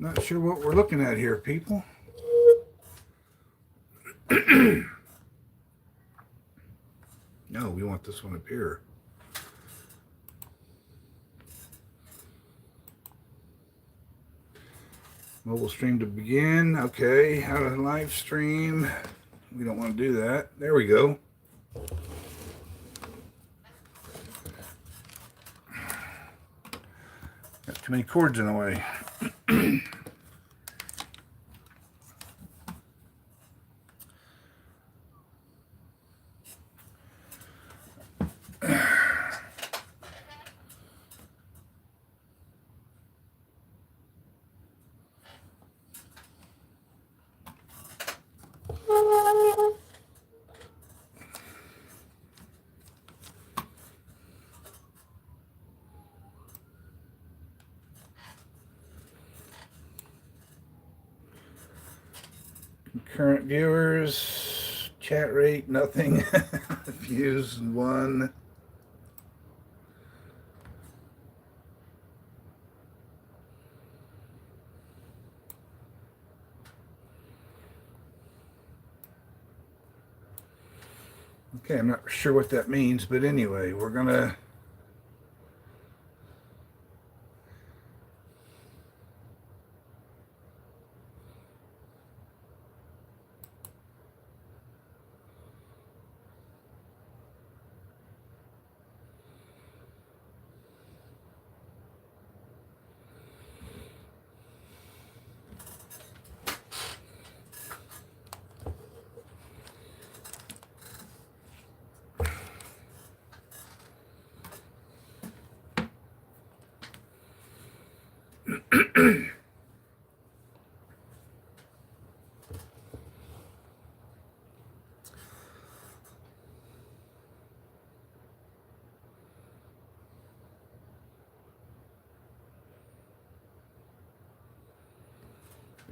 Not sure what we're looking at here, people. No, we want this one up here. Mobile stream to begin. Okay, how to live stream. We don't want to do that. There we go. Got too many cords in the way. Current viewers, chat rate, nothing. Views, 1. Okay, I'm not sure what that means, but anyway, we're gonna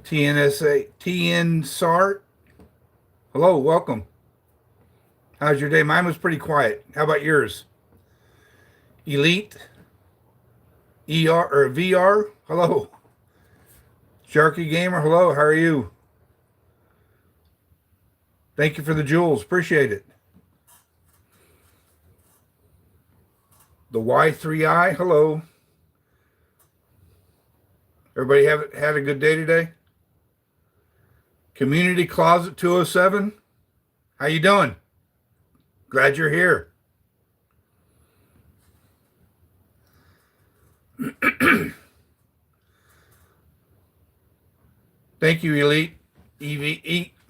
TNSA, TN SART. Hello, welcome. How's your day? Mine was pretty quiet. How about yours? Elite, ER or VR. Hello. Sharky Gamer. Hello. How are you? Thank you for the jewels. Appreciate it. The Y3I. Hello. Everybody had a good day today? Community Closet 207. How you doing? Glad you're here. Thank you, Elite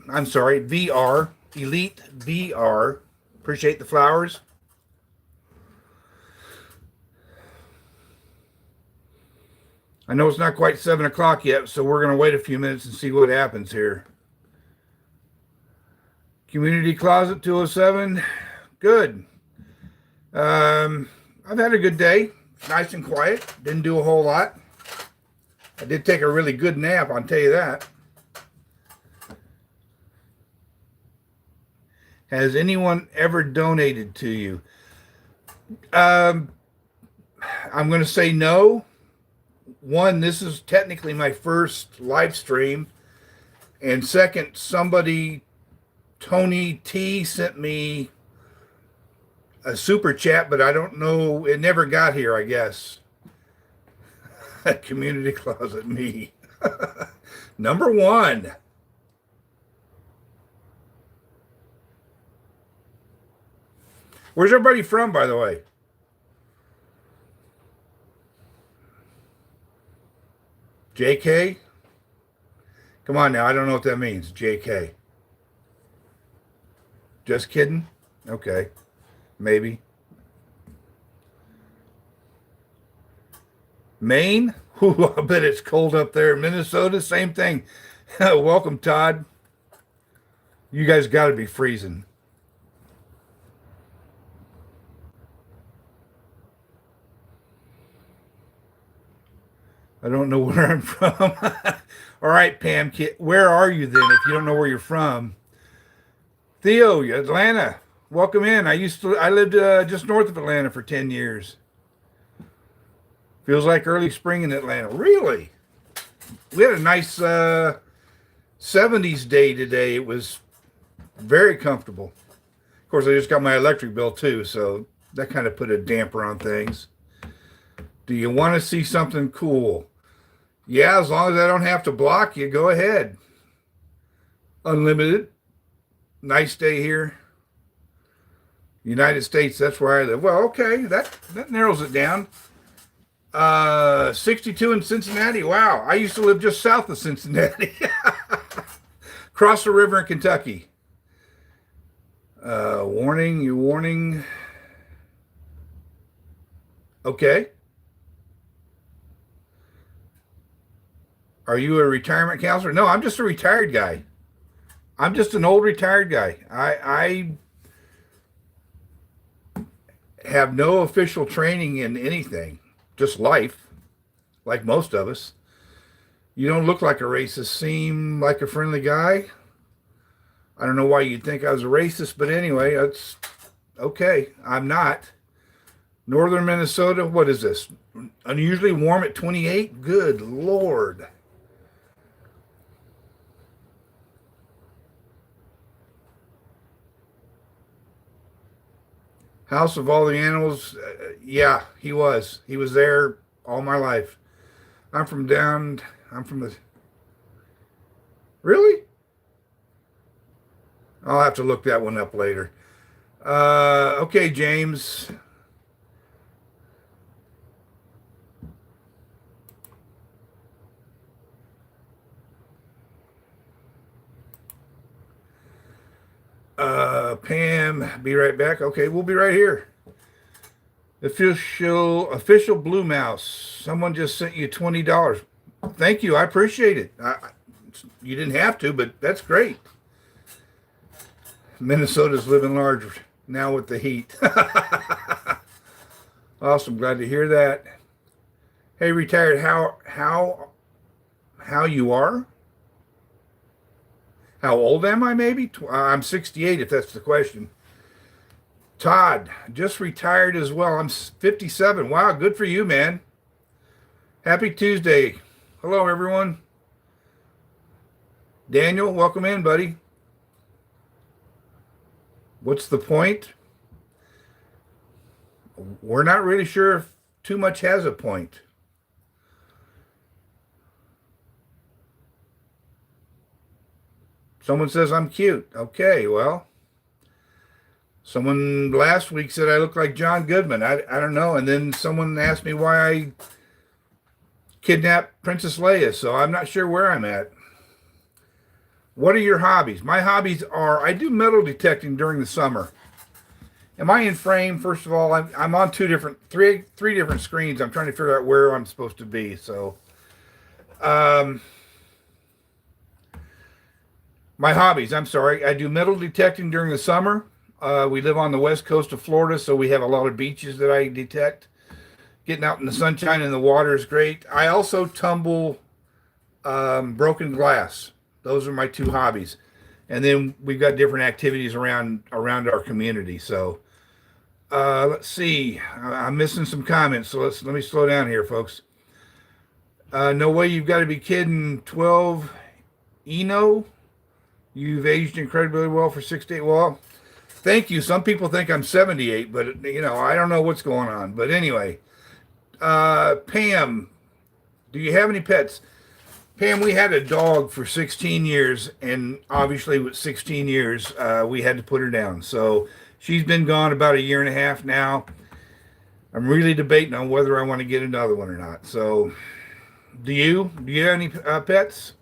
I'm sorry, VR. Elite VR. Appreciate the flowers. I know it's not quite 7 o'clock yet, so we're going to wait a few minutes and see what happens here. Community Closet 207. Good. I've had a good day. Nice and quiet. Didn't do a whole lot. I did take a really good nap, I'll tell you that. Has anyone ever donated to you? I'm going to say no. One, this is technically my first live stream. And second, somebody, Tony T, sent me a super chat, but I don't know. It never got here, I guess. Community Closet, me. Number 1. Where's everybody from, by the way? JK? Come on now, I don't know what that means. JK. Just kidding? Okay. Maybe. Maine? Ooh, I bet it's cold up there. Minnesota, same thing. Welcome, Todd. You guys got to be freezing. I don't know where I'm from. All right, Pam, where are you then if you don't know where you're from? Theo, Atlanta. Welcome in. I lived just north of Atlanta for 10 years. Feels like early spring in Atlanta. Really? we had a nice 70s day today. It was very comfortable. Of course, I just got my electric bill too, so that kind of put a damper on things. Do you want to see something cool? Yeah, as long as I don't have to block you, go ahead. Unlimited. Nice day here. United States, that's where I live. Well, okay, that narrows it down. 62 in Cincinnati. Wow, I used to live just south of Cincinnati. Across the river in Kentucky. Warning. Okay. Are you a retirement counselor? No, I'm just a retired guy. I'm just an old retired guy. I have no official training in anything, just life, like most of us. You don't look like a racist, seem like a friendly guy. I don't know why you'd think I was a racist, but anyway, that's okay. I'm not. Northern Minnesota, what is this? Unusually warm at 28? Good Lord. House of All the Animals, yeah, he was. He was there all my life. I'm from the, really? I'll have to look that one up later. Okay, James. Pam, be right back. Okay, we'll be right here. Official Blue Mouse. Someone just sent you $20. Thank you. I appreciate it. You didn't have to, but that's great. Minnesota's living large now with the heat. Awesome. Glad to hear that. Hey, retired. How you are? How old am I? Maybe I'm 68. If that's the question. Todd, just retired as well. I'm 57. Wow, good for you, man. Happy Tuesday. Hello, everyone. Daniel, welcome in, buddy. What's the point? We're not really sure if too much has a point. Someone says I'm cute. Okay, well, someone last week said I look like John Goodman. I don't know. And then someone asked me why I kidnapped Princess Leia, so I'm not sure where I'm at. What are your hobbies? My hobbies are I do metal detecting during the summer. Am I in frame? First of all, I'm on three different screens. I'm trying to figure out where I'm supposed to be. So, my hobbies. I'm sorry. I do metal detecting during the summer. We live on the west coast of Florida, so we have a lot of beaches that I detect. Getting out in the sunshine and the water is great. I also tumble broken glass. Those are my two hobbies. And then we've got different activities around our community. So let's see. I'm missing some comments, so let me slow down here, folks. No way, you've got to be kidding. 12 Eno. You've aged incredibly well for 68. Well, thank you. Some people think I'm 78, but I don't know what's going on. But anyway, Pam, do you have any pets? Pam, we had a dog for 16 years, and obviously with 16 years, we had to put her down. So she's been gone about a year and a half now. I'm really debating on whether I want to get another one or not. So do you have any pets?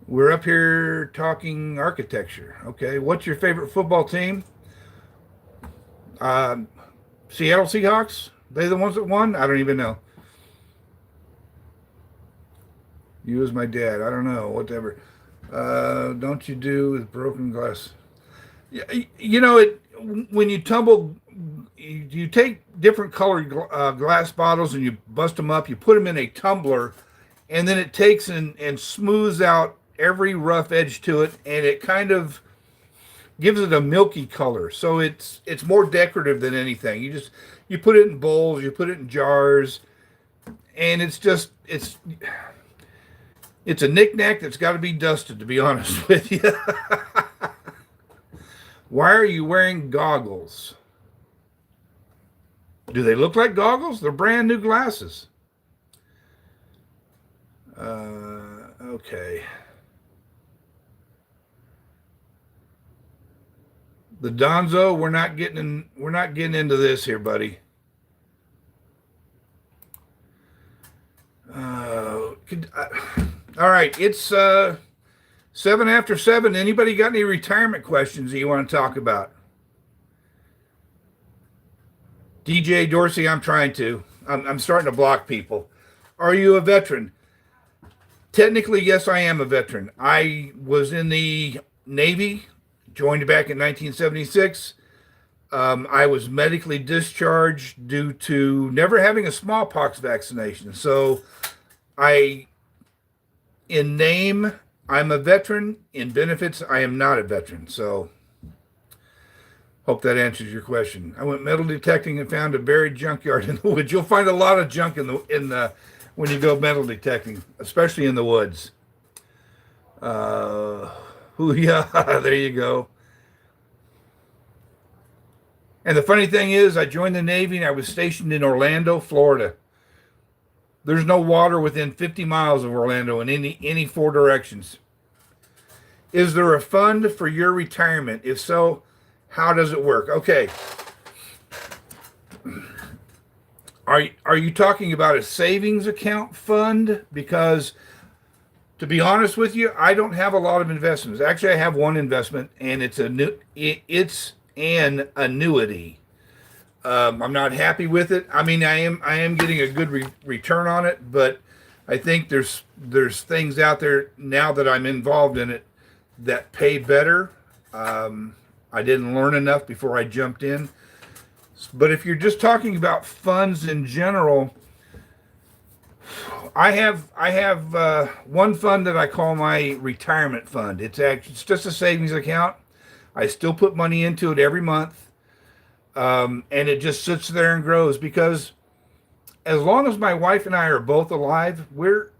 We're up here talking architecture. Okay, what's your favorite football team? Seattle Seahawks? They the ones that won? I don't even know. You as my dad. I don't know. Whatever. Don't you do with broken glass? Yeah, when you tumble, you take different colored glass bottles and you bust them up. You put them in a tumbler, and then it takes and smooths out every rough edge to it, and it kind of gives it a milky color. So it's more decorative than anything. You put it in bowls, you put it in jars, and it's a knickknack that's got to be dusted, to be honest with you. Why are you wearing goggles? Do they look like goggles? They're brand new glasses. Okay. The Donzo, we're not getting into this here, buddy. All right, it's 7 after 7. Anybody got any retirement questions that you want to talk about? DJ Dorsey, I'm trying to. I'm starting to block people. Are you a veteran? Technically, yes, I am a veteran. I was in the Navy, joined back in 1976. I was medically discharged due to never having a smallpox vaccination. So in name, I'm a veteran. In benefits, I am not a veteran. So hope that answers your question. I went metal detecting and found a buried junkyard in the woods. You'll find a lot of junk in the when you go metal detecting, especially in the woods. Yeah, there you go. And the funny thing is, I joined the Navy and I was stationed in Orlando, Florida. There's no water within 50 miles of Orlando in any four directions. Is there a fund for your retirement? If so, how does it work? Okay. Are you talking about a savings account fund? Because to be honest with you, I don't have a lot of investments. Actually, I have one investment, and it's an annuity. I'm not happy with it. I mean, I am getting a good return on it, but I think there's things out there now that I'm involved in it that pay better. I didn't learn enough before I jumped in. But if you're just talking about funds in general, I have one fund that I call my retirement fund. It's just a savings account. I still put money into it every month, and it just sits there and grows because as long as my wife and I are both alive, we're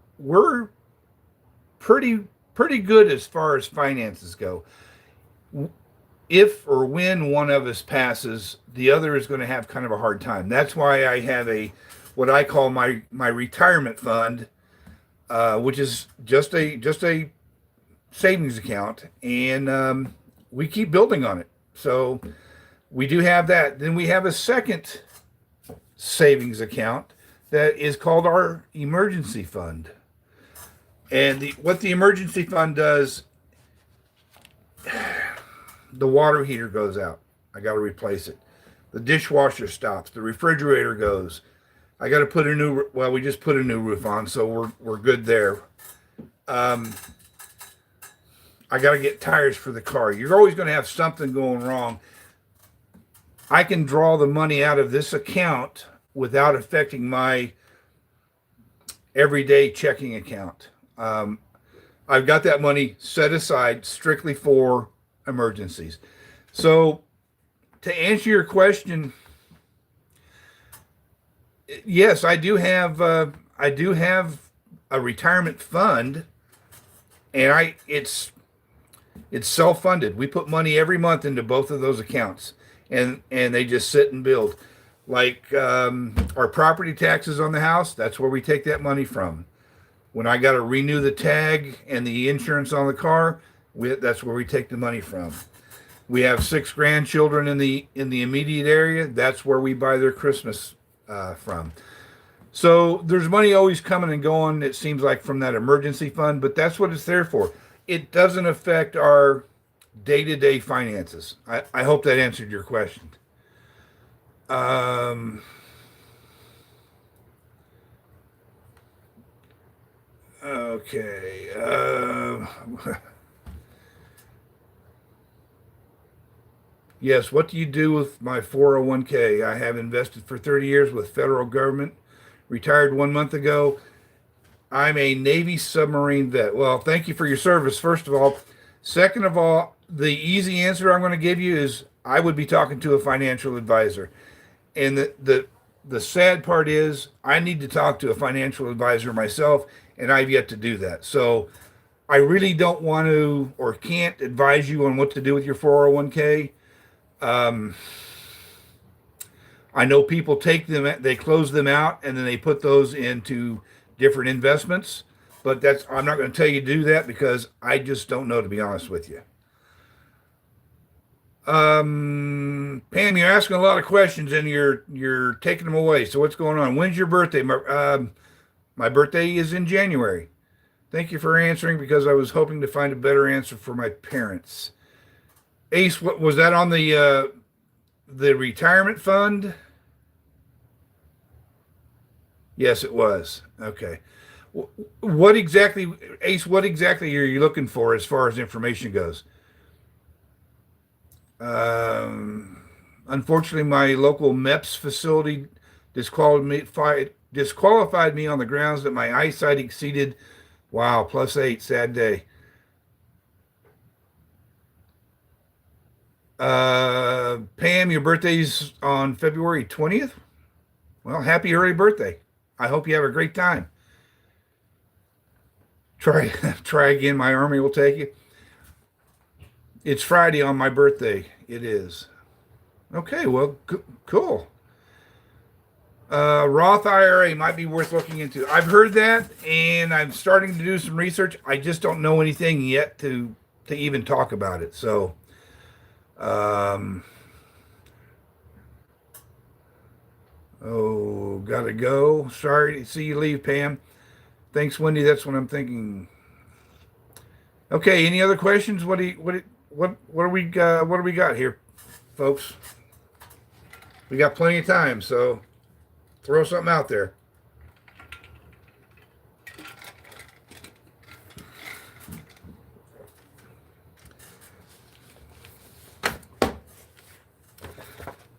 pretty good as far as finances go. If or when one of us passes, the other is going to have kind of a hard time. That's why I have what I call my retirement fund, which is just a savings account, and we keep building on it. So we do have that. Then we have a second savings account that is called our emergency fund. And what the emergency fund does, the water heater goes out. I got to replace it. The dishwasher stops. The refrigerator goes. I got to put we just put a new roof on, so we're good there. I got to get tires for the car. You're always going to have something going wrong. I can draw the money out of this account without affecting my everyday checking account. I've got that money set aside strictly for emergencies. So to answer your question, yes, I do have a retirement fund, and it's self-funded. We put money every month into both of those accounts, and they just sit and build. Like our property taxes on the house, that's where we take that money from. When I got to renew the tag and the insurance on the car, that's where we take the money from. We have 6 grandchildren in the immediate area. That's where we buy their Christmas from. So there's money always coming and going, it seems like, from that emergency fund, but that's what it's there for. It doesn't affect our day-to-day finances. I hope that answered your question. Okay. Yes, what do you do with my 401k? I have invested for 30 years with federal government, retired 1 month ago. I'm a Navy submarine vet. Well, thank you for your service, first of all. Second of all, the easy answer I'm going to give you is I would be talking to a financial advisor. And the sad part is I need to talk to a financial advisor myself, and I've yet to do that. So I really don't want to or can't advise you on what to do with your 401k. Um, I know people take them, they close them out, and then they put those into different investments. But I'm not going to tell you to do that because I just don't know, to be honest with you. Pam, you're asking a lot of questions and you're taking them away. So what's going on? When's your birthday? My birthday is in January. Thank you for answering because I was hoping to find a better answer for my parents. Ace, what was that on the retirement fund? Yes, it was. Okay. What exactly, Ace? What exactly are you looking for as far as information goes? Um, Unfortunately, my local MEPS facility disqualified me on the grounds that my eyesight exceeded. Wow, +8, sad day. Pam, your birthday's on February 20th. Well, happy early birthday. I hope you have a great time. Try try again. My army will take you. It's Friday on my birthday. It is. Okay, well, cool. Roth IRA might be worth looking into. I've heard that, and I'm starting to do some research. I just don't know anything yet to even talk about it. So, um, oh, gotta go. Sorry to see you leave, Pam. Thanks, Wendy. That's what I'm thinking. Okay, any other questions? What do we got here, folks? We got plenty of time, so throw something out there.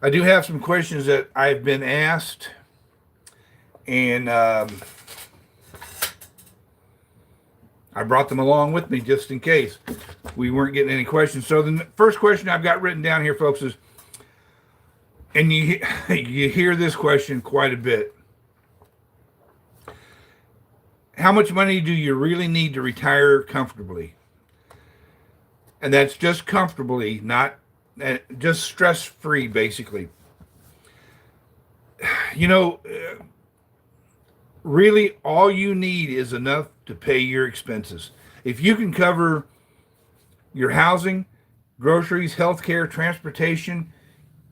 I do have some questions that I've been asked, and I brought them along with me just in case we weren't getting any questions. So the first question I've got written down here, folks, is, and you hear this question quite a bit. How much money do you really need to retire comfortably? And that's just comfortably, not just stress-free, basically. You know, really all you need is enough to pay your expenses. If you can cover your housing, groceries, healthcare, transportation,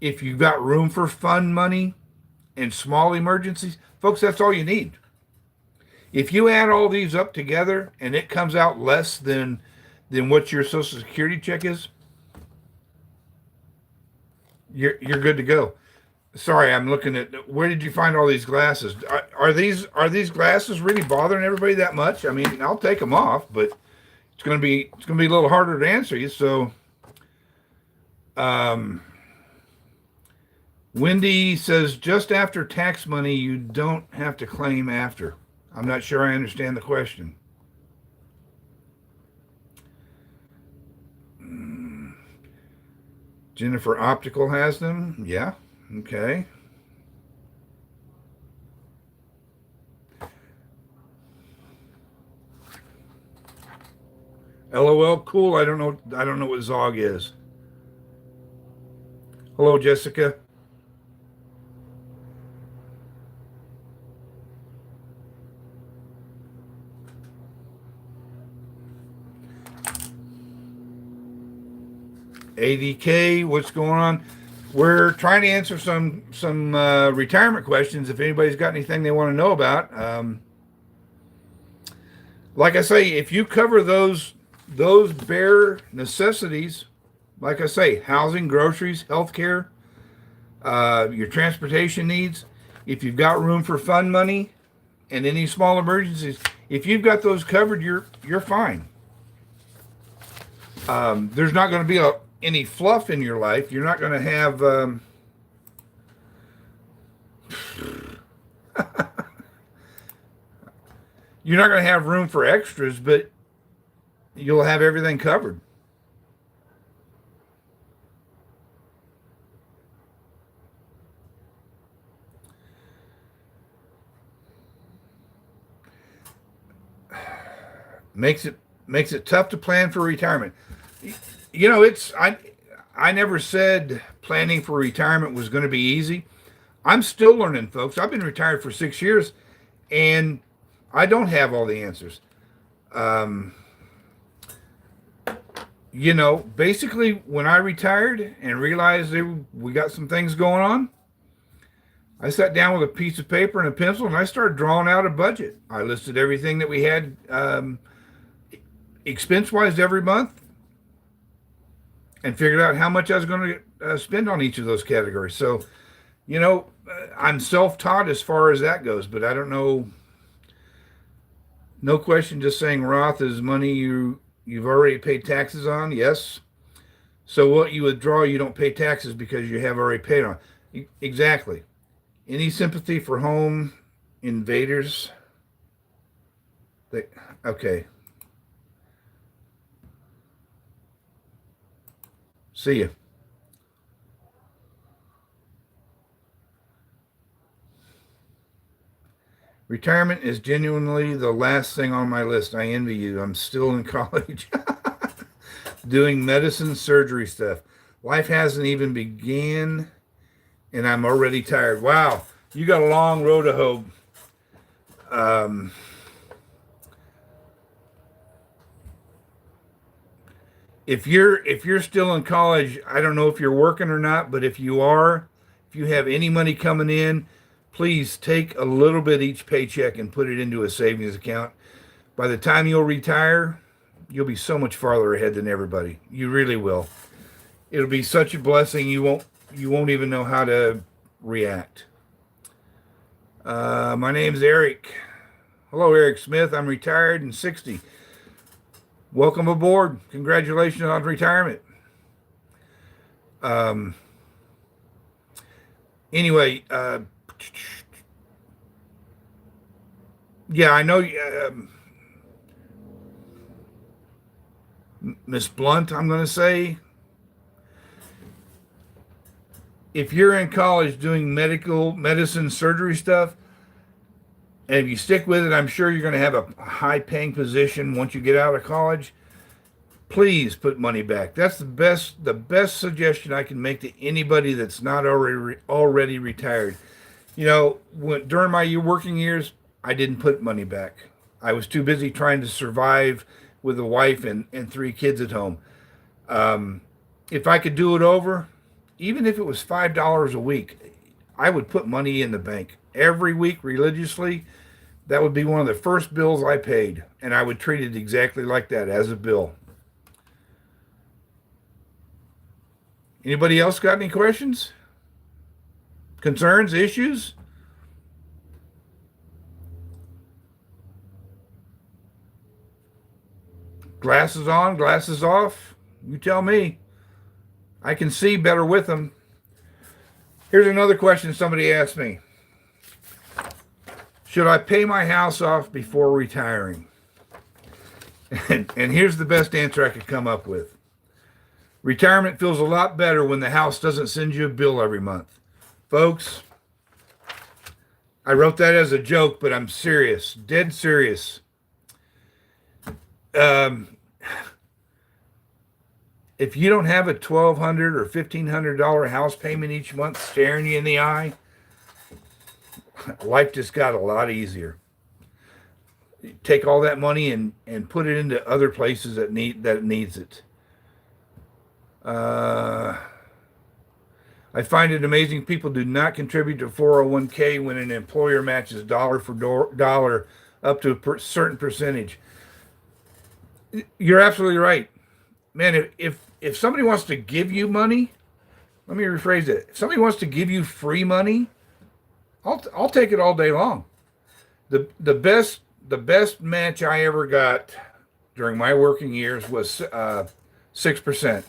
if you've got room for fund money and small emergencies, folks, that's all you need. If you add all these up together and it comes out less than what your Social Security check is, you're good to go. Sorry, I'm looking at, where did you find all these glasses? Are these glasses really bothering everybody that much? I mean, I'll take them off, but it's gonna be a little harder to answer you. So, Wendy says just after tax money, you don't have to claim after. I'm not sure I understand the question. Jennifer Optical has them. Yeah. Okay. LOL. Cool. I don't know. I don't know what Zog is. Hello, Jessica. ADK. What's going on? We're trying to answer some retirement questions. If anybody's got anything they want to know about, like I say, if you cover those bare necessities, like I say, housing, groceries, healthcare, your transportation needs, if you've got room for fund money and any small emergencies, if you've got those covered, you're fine. There's not going to be any fluff in your life. You're not going to have you're not going to have room for extras, but you'll have everything covered. makes it tough to plan for retirement. You know, I never said planning for retirement was going to be easy. I'm still learning, folks. I've been retired for 6 years, and I don't have all the answers. Um, you know, basically, when I retired and realized we got some things going on, I sat down with a piece of paper and a pencil, and I started drawing out a budget. I listed everything that we had expense-wise every month, and figured out how much I was going to spend on each of those categories. So, you know, I'm self-taught as far as that goes, but I don't know. No question, just saying Roth is money you've already paid taxes on. Yes. So what you withdraw, you don't pay taxes because you have already paid on. Exactly. Any sympathy for home invaders? They, okay. See you. Retirement is genuinely the last thing on my list. I envy you. I'm still in college doing medicine surgery stuff. Life hasn't even began and I'm already tired. Wow. You got a long road to hoe. Um, if you're still in college, I don't know if you're working or not, but if you are, if you have any money coming in, please take a little bit each paycheck and put it into a savings account. By the time you'll retire, you'll be so much farther ahead than everybody. You really will. It'll be such a blessing you won't even know how to react. My name's Eric. Hello, Eric Smith. I'm retired and 60. Welcome aboard. Congratulations on retirement. Um, anyway, yeah, I know. Miss Blunt, I'm going to say, if you're in college doing medicine surgery stuff, and if you stick with it, I'm sure you're going to have a high paying position once you get out of college. Please put money back. That's the best suggestion I can make to anybody that's not already retired. You know, during my working years, I didn't put money back. I was too busy trying to survive with a wife and 3 kids at home. Um, if I could do it over, even if it was $5 a week, I would put money in the bank every week religiously. That would be one of the first bills I paid, and I would treat it exactly like that, as a bill. Anybody else got any questions, concerns, issues? Glasses on, glasses off? You tell me. I can see better with them. Here's another question somebody asked me. Should I pay my house off before retiring? And here's the best answer I could come up with. Retirement feels a lot better when the house doesn't send you a bill every month. Folks, I wrote that as a joke, but I'm serious, dead serious. Um, if you don't have a $1,200 or $1,500 house payment each month staring you in the eye, life just got a lot easier. Take all that money and put it into other places that needs it. I find it amazing people do not contribute to 401k when an employer matches dollar for dollar up to a certain percentage. You're absolutely right, man. If somebody wants to give you money, let me rephrase it. If somebody wants to give you free money, I'll take it all day long. The best match I ever got during my working years was 6%.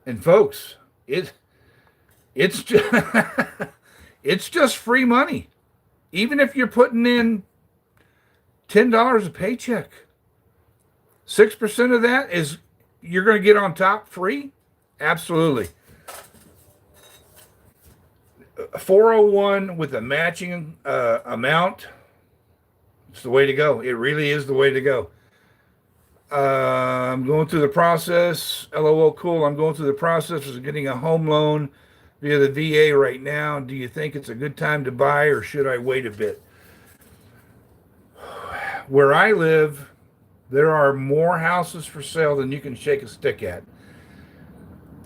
And folks, it's just it's just free money. Even if you're putting in $10 a paycheck, 6% of that is you're going to get on top free. Absolutely. 401 with a matching amount. It's the way to go. It really is the way to go. I'm going through the process. LOL, cool. I'm going through the process of getting a home loan via the VA right now. Do you think it's a good time to buy or should I wait a bit? Where I live, there are more houses for sale than you can shake a stick at.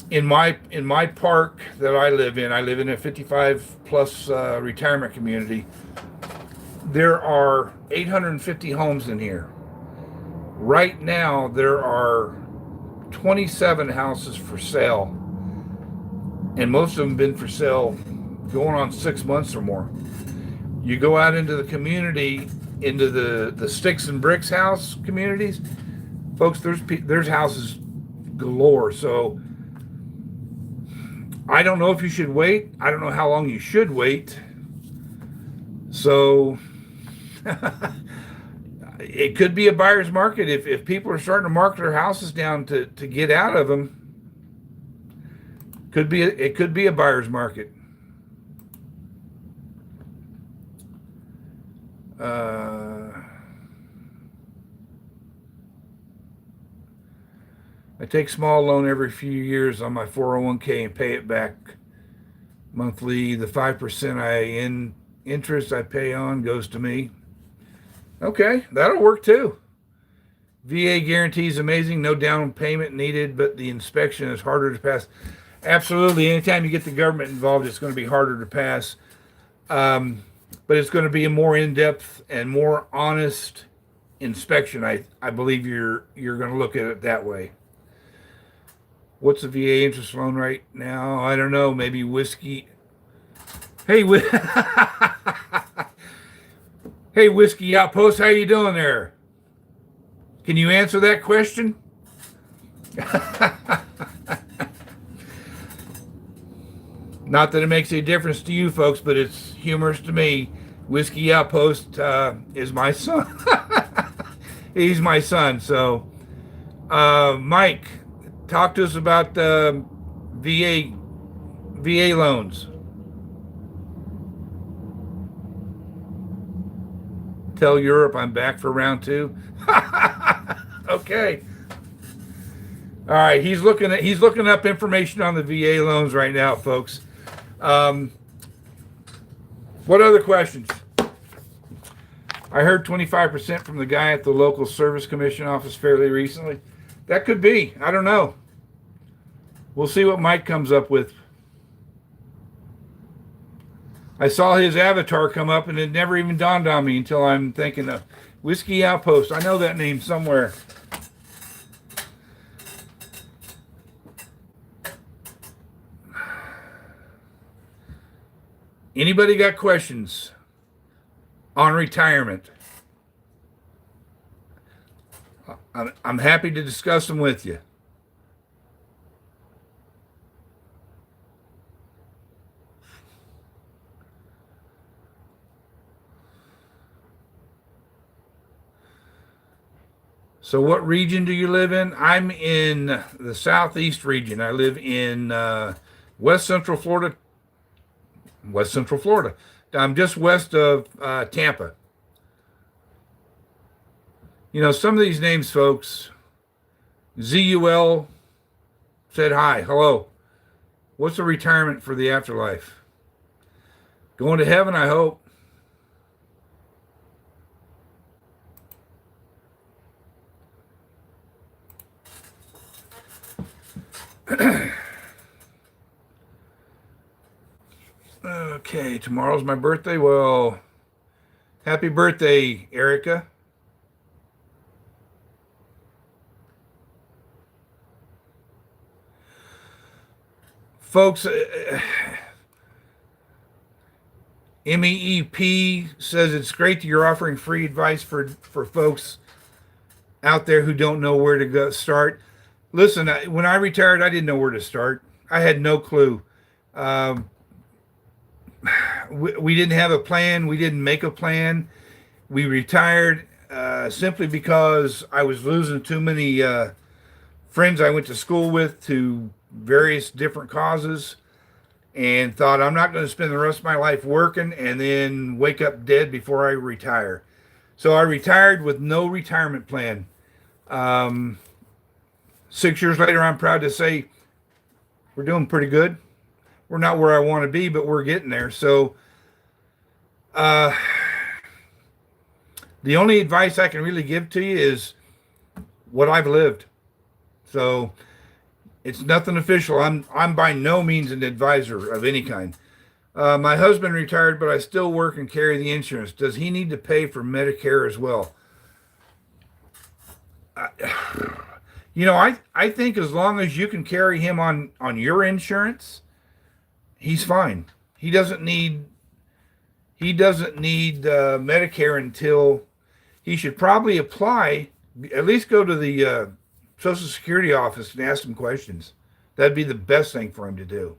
In my park that I live in a 55 plus retirement community. There are 850 homes in here. Right now, there are 27 houses for sale, and most of them have been for sale going on 6 months or more. You go out into the community, into the sticks and bricks house communities, folks. There's houses galore. So I don't know if you should wait. I don't know how long you should wait. So it could be a buyer's market if people are starting to mark their houses down to get out of them. It could be a buyer's market. I take small loan every few years on my 401k and pay it back monthly. The 5% interest I pay on goes to me. Okay, that'll work too. VA guarantee is amazing. No down payment needed, but the inspection is harder to pass. Absolutely. Anytime you get the government involved, it's going to be harder to pass. But it's going to be a more in-depth and more honest inspection. I believe you're going to look at it that way. What's the VA interest loan right now? I don't know. Maybe whiskey. Hey, hey, Whiskey Outpost, how you doing there? Can you answer that question? Not that it makes any difference to you folks, but it's humorous to me. Whiskey Outpost is my son. He's my son. So, Mike, talk to us about VA loans. Tell Europe I'm back for round 2. Okay. All right. He's looking up information on the VA loans right now, folks. What other questions? I heard 25% from the guy at the local service commission office fairly recently. That could be. I don't know. We'll see what Mike comes up with. I saw his avatar come up and it never even dawned on me until I'm thinking of Whiskey Outpost. I know that name somewhere. Anybody got questions on retirement? I'm happy to discuss them with you. So what region do you live in? I'm in the southeast region. I live in west central Florida. West Central Florida. I'm just west of Tampa. You know, some of these names, folks. ZUL said hi. Hello. What's the retirement for the afterlife? Going to heaven, I hope. Okay, tomorrow's my birthday. Well, happy birthday, Erica. Folks, MEEP says it's great that you're offering free advice for folks out there who don't know where to go start. Listen, when I retired, I didn't know where to start. I had no clue. We didn't have a plan. We didn't make a plan. We retired simply because I was losing too many friends I went to school with to various different causes, and thought I'm not going to spend the rest of my life working and then wake up dead before I retire. So I retired with no retirement plan. Um, 6 years later, I'm proud to say we're doing pretty good. We're not where I want to be, but we're getting there. So uh, the only advice I can really give to you is what I've lived. So it's nothing official. I'm by no means an advisor of any kind. My husband retired, but I still work and carry the insurance. Does he need to pay for Medicare as well? I think as long as you can carry him on your insurance, he's fine. He doesn't need Medicare until he should probably apply. At least go to the Social Security office and ask them questions. That'd be the best thing for him to do.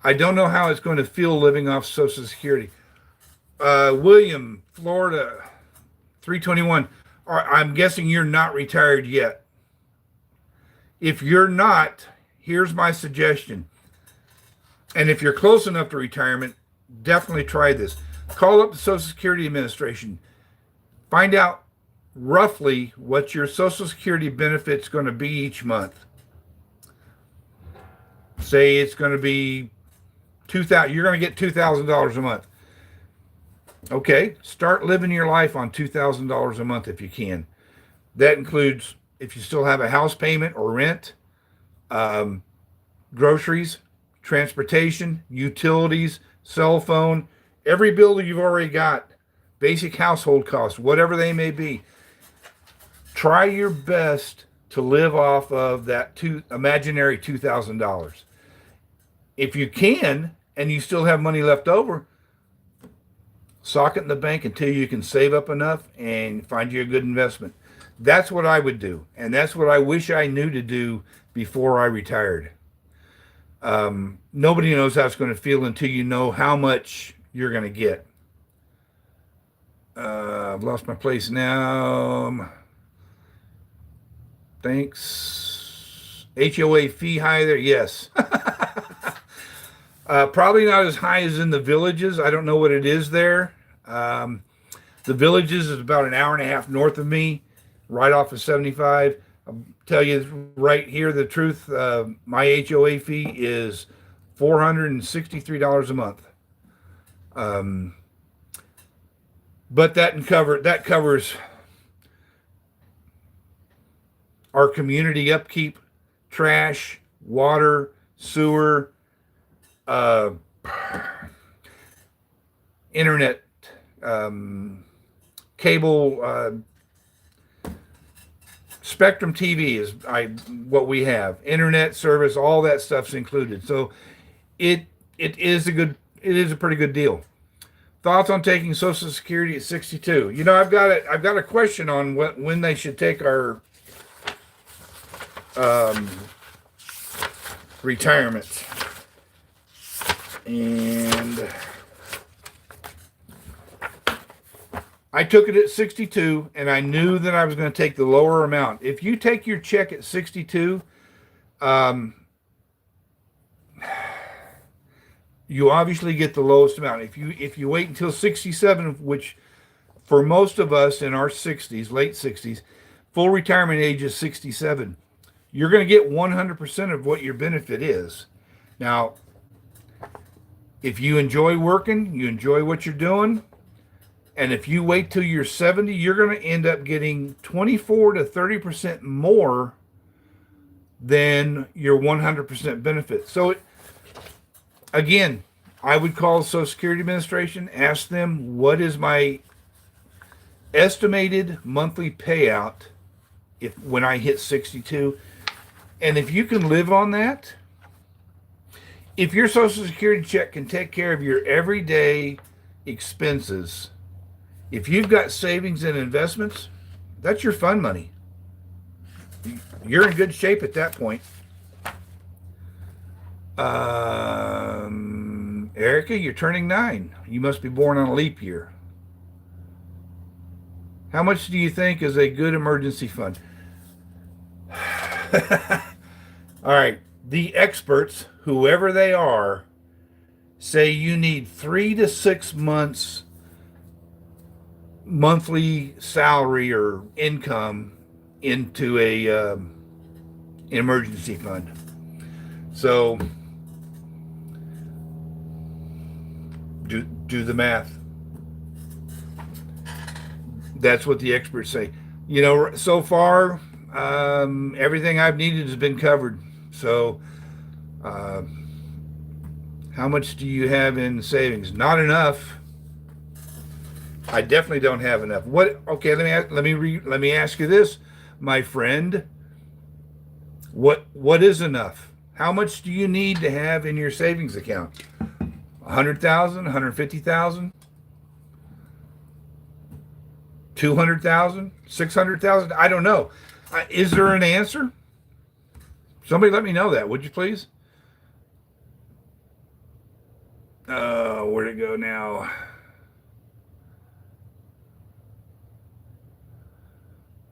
I don't know how it's going to feel living off Social Security. William, Florida, 321. I'm guessing you're not retired yet. If you're not, here's my suggestion. And if you're close enough to retirement, definitely try this. Call up the Social Security Administration. Find out roughly what your Social Security benefit's going to be each month. Say it's going to be $2,000. You're going to get $2,000 a month. Okay, start living your life on $2,000 a month if you can. That includes if you still have a house payment or rent, groceries, transportation, utilities, cell phone, every bill that you've already got, basic household costs, whatever they may be. Try your best to live off of that imaginary $2,000. If you can, and you still have money left over, sock it in the bank until you can save up enough and find you a good investment. That's what I would do. And that's what I wish I knew to do before I retired. Nobody knows how it's going to feel until you know how much you're going to get. I've lost my place now. Thanks. HOA fee high there? Yes. Probably not as high as in the Villages. I don't know what it is there. The Villages is about an hour and a half north of me, right off of 75. I'll tell you right here the truth. My HOA fee is $463 a month. But that covers our community upkeep, trash, water, sewer, internet, cable, Spectrum TV is what we have. Internet service, all that stuff's included. So it is a pretty good deal. Thoughts on taking Social Security at 62? I've got a question on when they should take our retirement. And I took it at 62, and I knew that I was going to take the lower amount. If you take your check at 62, you obviously get the lowest amount. If you wait until 67, which for most of us in our 60s, late 60s, full retirement age is 67, you're going to get 100% of what your benefit is. Now, if you enjoy working, you enjoy what you're doing, and if you wait till you're 70, you're going to end up getting 24 to 30% more than your 100% benefit. So, again, I would call the Social Security Administration, ask them what is my estimated monthly payout when I hit 62, and if you can live on that, if your Social Security check can take care of your everyday expenses, if you've got savings and investments, that's your fun money. You're in good shape at that point. Erica, you're turning 9. You must be born on a leap year. How much do you think is a good emergency fund? All right. The experts, whoever they are, say you need 3 to 6 months monthly salary or income into a emergency fund. So do the math. That's what the experts say. You know, so far, everything I've needed has been covered. So, uh, how much do you have in savings? Not enough. I definitely don't have enough. What? Okay, let me ask you this, my friend. What is enough? How much do you need to have in your savings account? 100,000, 150,000, 200,000, 600,000? I don't know. Is there an answer? Somebody let me know that, would you please? Where'd it go now?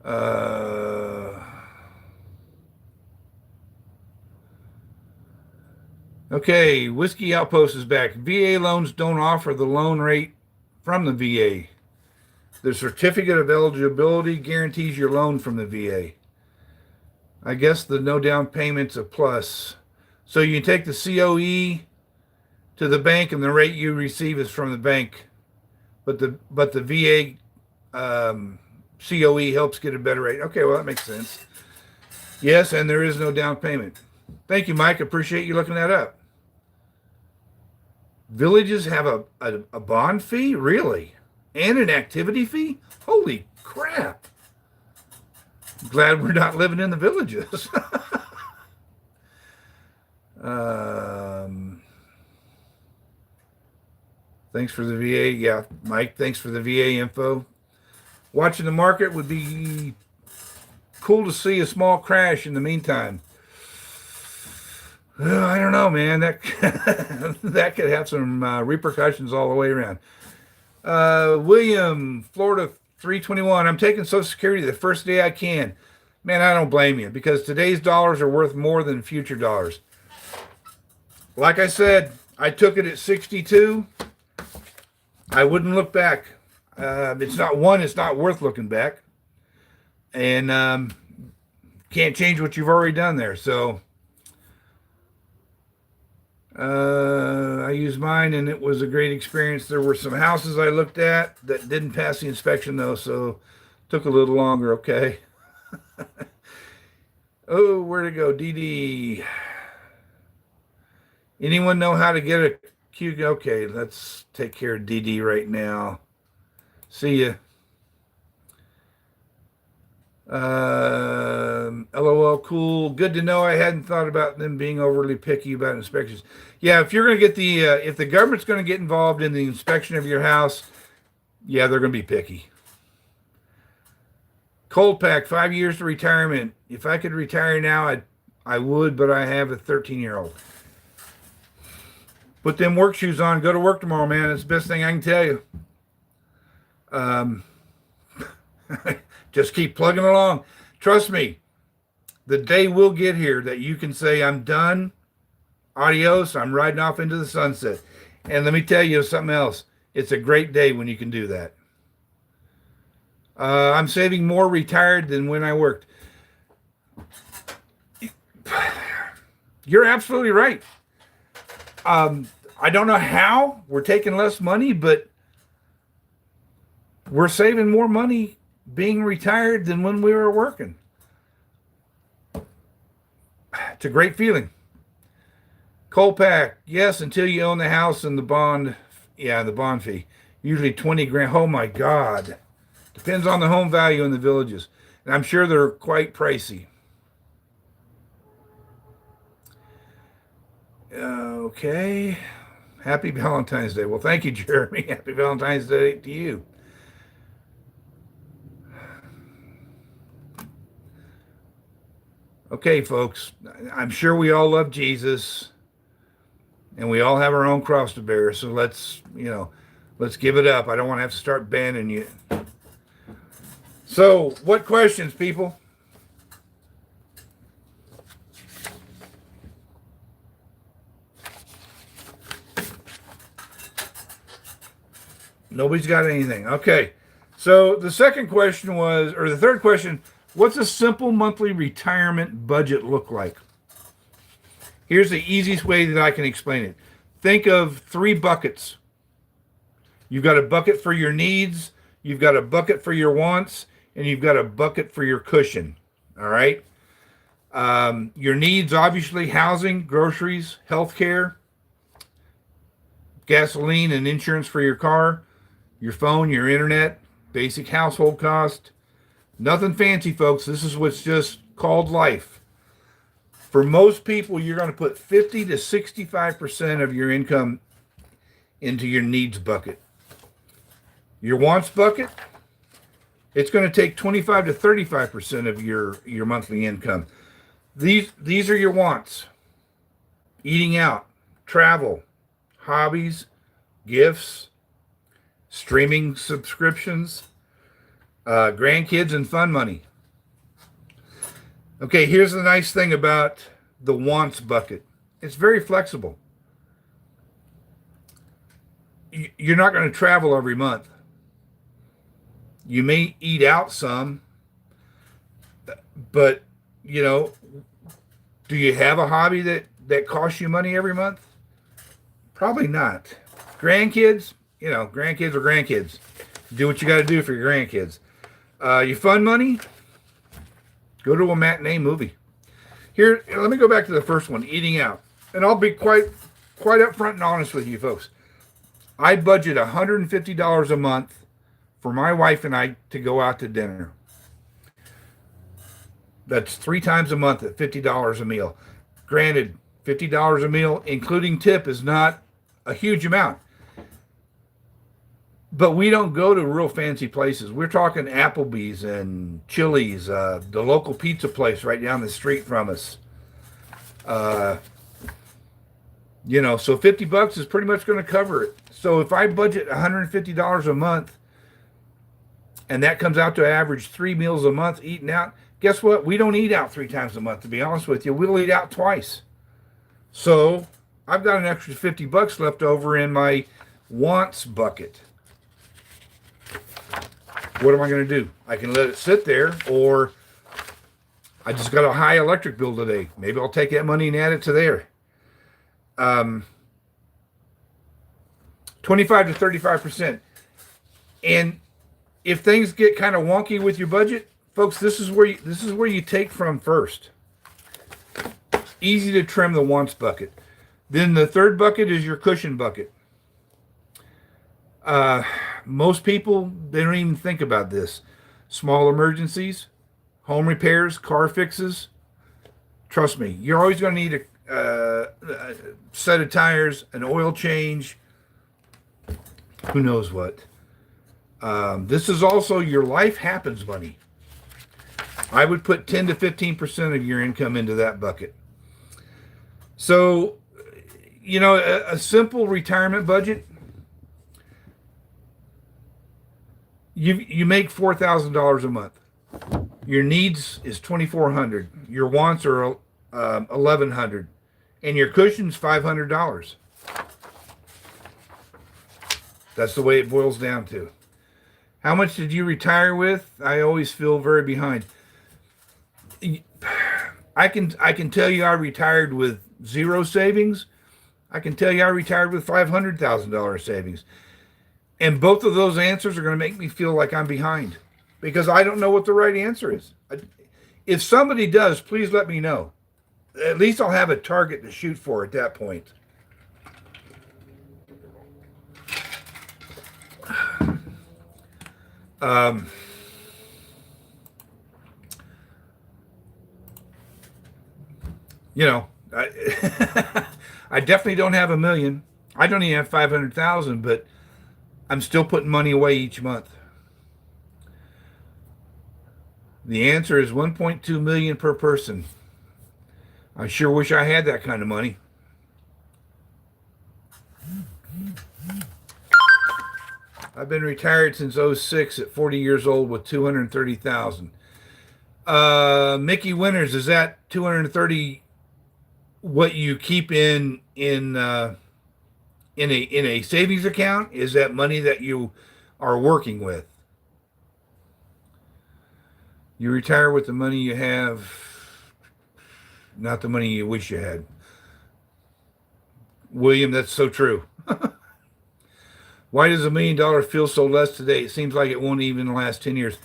Uh, okay, Whiskey Outpost is back. VA loans don't offer the loan rate from the VA. The certificate of eligibility guarantees your loan from the VA. I guess the no down payment's a plus. So you take the COE to the bank, and the rate you receive is from the bank, but the VA COE helps get a better rate. Okay, well that makes sense. Yes, and there is no down payment. Thank you, Mike. Appreciate you looking that up. Villages have a bond fee, really, and an activity fee. Holy crap! Glad we're not living in the villages. Thanks for the VA. Yeah, Mike, thanks for the VA info. Watching the market would be cool to see a small crash in the meantime. I don't know, man. That that could have some repercussions all the way around. William, Florida 321. I'm taking Social Security the first day I can. Man, I don't blame you because today's dollars are worth more than future dollars. Like I said, I took it at 62. I wouldn't look back. It's not worth looking back. And can't change what you've already done there. So I used mine and it was a great experience. There were some houses I looked at that didn't pass the inspection though, so took a little longer. Okay. Oh, where'd it go? DD. Anyone know how to get a Q? Okay, let's take care of DD right now. See ya. LOL, cool. Good to know. I hadn't thought about them being overly picky about inspections. Yeah, if you're going to get if the government's going to get involved in the inspection of your house, yeah, they're going to be picky. Cold pack, 5 years to retirement. If I could retire now, I would, but I have a 13-year-old. Put them work shoes on. Go to work tomorrow, man. It's the best thing I can tell you. Just keep plugging along. Trust me, the day will get here that you can say, I'm done. Adios. I'm riding off into the sunset. And let me tell you something else. It's a great day when you can do that. I'm saving more retired than when I worked. You're absolutely right. I don't know how we're taking less money, but we're saving more money being retired than when we were working. It's a great feeling. Colpack, yes, until you own the house and the bond. Yeah, the bond fee. Usually 20 grand. Oh my God. Depends on the home value in the villages. And I'm sure they're quite pricey. Okay. Happy Valentine's Day. Well, thank you, Jeremy. Happy Valentine's Day to you. Okay, folks. I'm sure we all love Jesus. And we all have our own cross to bear. So let's give it up. I don't want to have to start banning you. So, what questions, people? Nobody's got anything. Okay. So the second question was, or the third question, what's a simple monthly retirement budget look like? Here's the easiest way that I can explain it. Think of three buckets. You've got a bucket for your needs, you've got a bucket for your wants, and you've got a bucket for your cushion. All right. Your needs, obviously, housing, groceries, healthcare, gasoline and insurance for your car, your phone, your internet, basic household cost. Nothing fancy, folks. This is what's just called life. For most people, you're going to put 50 to 65% of your income into your needs bucket. Your wants bucket, it's going to take 25 to 35% of your monthly income. These are your wants. Eating out, travel, hobbies, gifts, streaming subscriptions, grandkids, and fun money. Okay, here's the nice thing about the wants bucket. It's very flexible. You're not going to travel every month. You may eat out some, but you know, do you have a hobby that costs you money every month? Probably not. Grandkids, grandkids are grandkids. Do what you got to do for your grandkids. Your fun money, go to a matinee movie. Here, let me go back to the first one, eating out. And I'll be quite upfront and honest with you folks. I budget $150 a month for my wife and I to go out to dinner. That's 3 times a month at $50 a meal. Granted, $50 a meal, including tip, is not a huge amount. But we don't go to real fancy places. We're talking Applebee's and Chili's, the local pizza place right down the street from us. So $50 is pretty much going to cover it. So if I budget $150 a month, and that comes out to average 3 meals a month eating out, guess what? We don't eat out 3 times a month, to be honest with you. We'll eat out twice. So I've got an extra $50 left over in my wants bucket. What am I going to do? I can let it sit there, or I just got a high electric bill today. Maybe I'll take that money and add it to there. 25 to 35%. And if things get kind of wonky with your budget, folks, this is where you take from first. Easy to trim the wants bucket. Then the third bucket is your cushion bucket. Most people, they don't even think about this. Small emergencies, home repairs, car fixes. Trust me, you're always going to need a set of tires, an oil change, who knows what. This is also your life happens money. I would put 10 to 15% of your income into that bucket. So, a simple retirement budget, you make $4,000 a month. Your needs is $2,400. Your wants are $1,100, and your cushion's $500. That's the way it boils down to. How much did you retire with? I always feel very behind. I can tell you I retired with zero savings. I can tell you I retired with $500,000 savings. And both of those answers are going to make me feel like I'm behind because I don't know what the right answer is. If somebody does, please let me know. At least I'll have a target to shoot for at that point. I definitely don't have $1 million. I don't even have 500,000, but I'm still putting money away each month. The answer is 1.2 million per person. I sure wish I had that kind of money. I've been retired since '06 at 40 years old with 230,000. Mickey Winters, is that 230 what you keep in a savings account? Is that money that you are working with? You retire with the money you have, not the money you wish you had. William, that's so true. Why does $1 million feel so less today? It seems like it won't even last 10 years.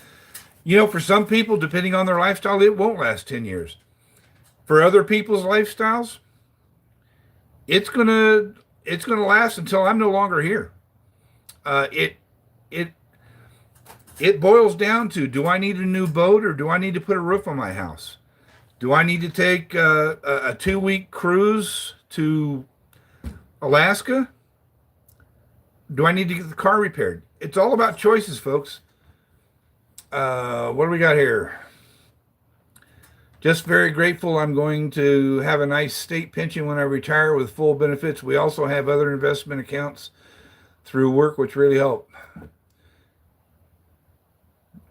You know, for some people, depending on their lifestyle, it won't last 10 years. For other people's lifestyles, it's gonna last until I'm no longer here. It it it boils down to: do I need a new boat, or do I need to put a roof on my house? Do I need to take a 2 week cruise to Alaska? Do I need to get the car repaired? It's all about choices, folks. What do we got here? Just very grateful I'm going to have a nice state pension when I retire with full benefits. We also have other investment accounts through work, which really help.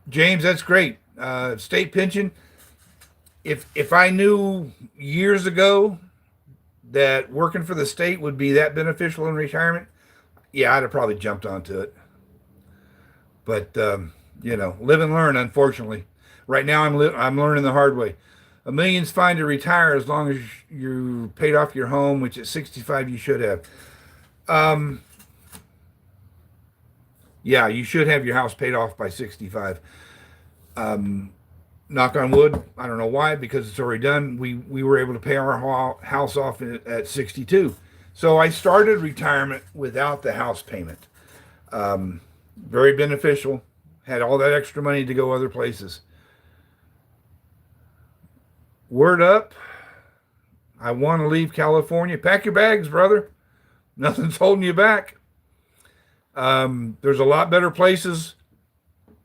James, that's great. State pension. If I knew years ago that working for the state would be that beneficial in retirement, yeah, I'd have probably jumped onto it. But live and learn. Unfortunately, right now I'm learning the hard way. A million's fine to retire as long as you paid off your home, which at 65 you should have. Um, yeah, you should have your house paid off by 65. Um, Knock on wood. I don't know why, because it's already done. We were able to pay our house off at 62. So I started retirement without the house payment. Very beneficial. Had all that extra money to go other places. Word up. I want to leave California. Pack your bags, brother. Nothing's holding you back. There's a lot better places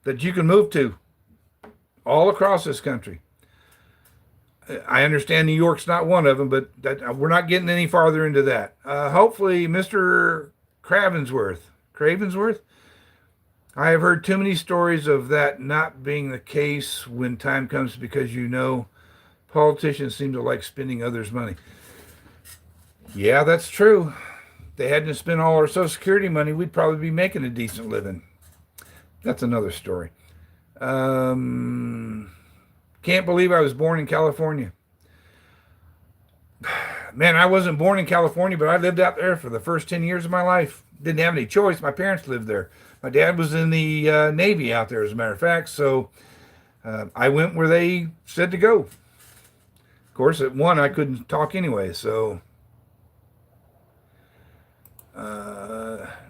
that you can move to all across this country. I understand New York's not one of them, but we're not getting any farther into that. Hopefully, Mr. Cravensworth. I have heard too many stories of that not being the case when time comes, because politicians seem to like spending others' money. Yeah, that's true. If they hadn't spent all our Social Security money, we'd probably be making a decent living. That's another story. Can't believe I was born in California. Man, I wasn't born in California, but I lived out there for the first 10 years of my life. Didn't have any choice. My parents lived there. My dad was in the Navy out there, as a matter of fact. So I went where they said to go. Of course, at one, I couldn't talk anyway. So,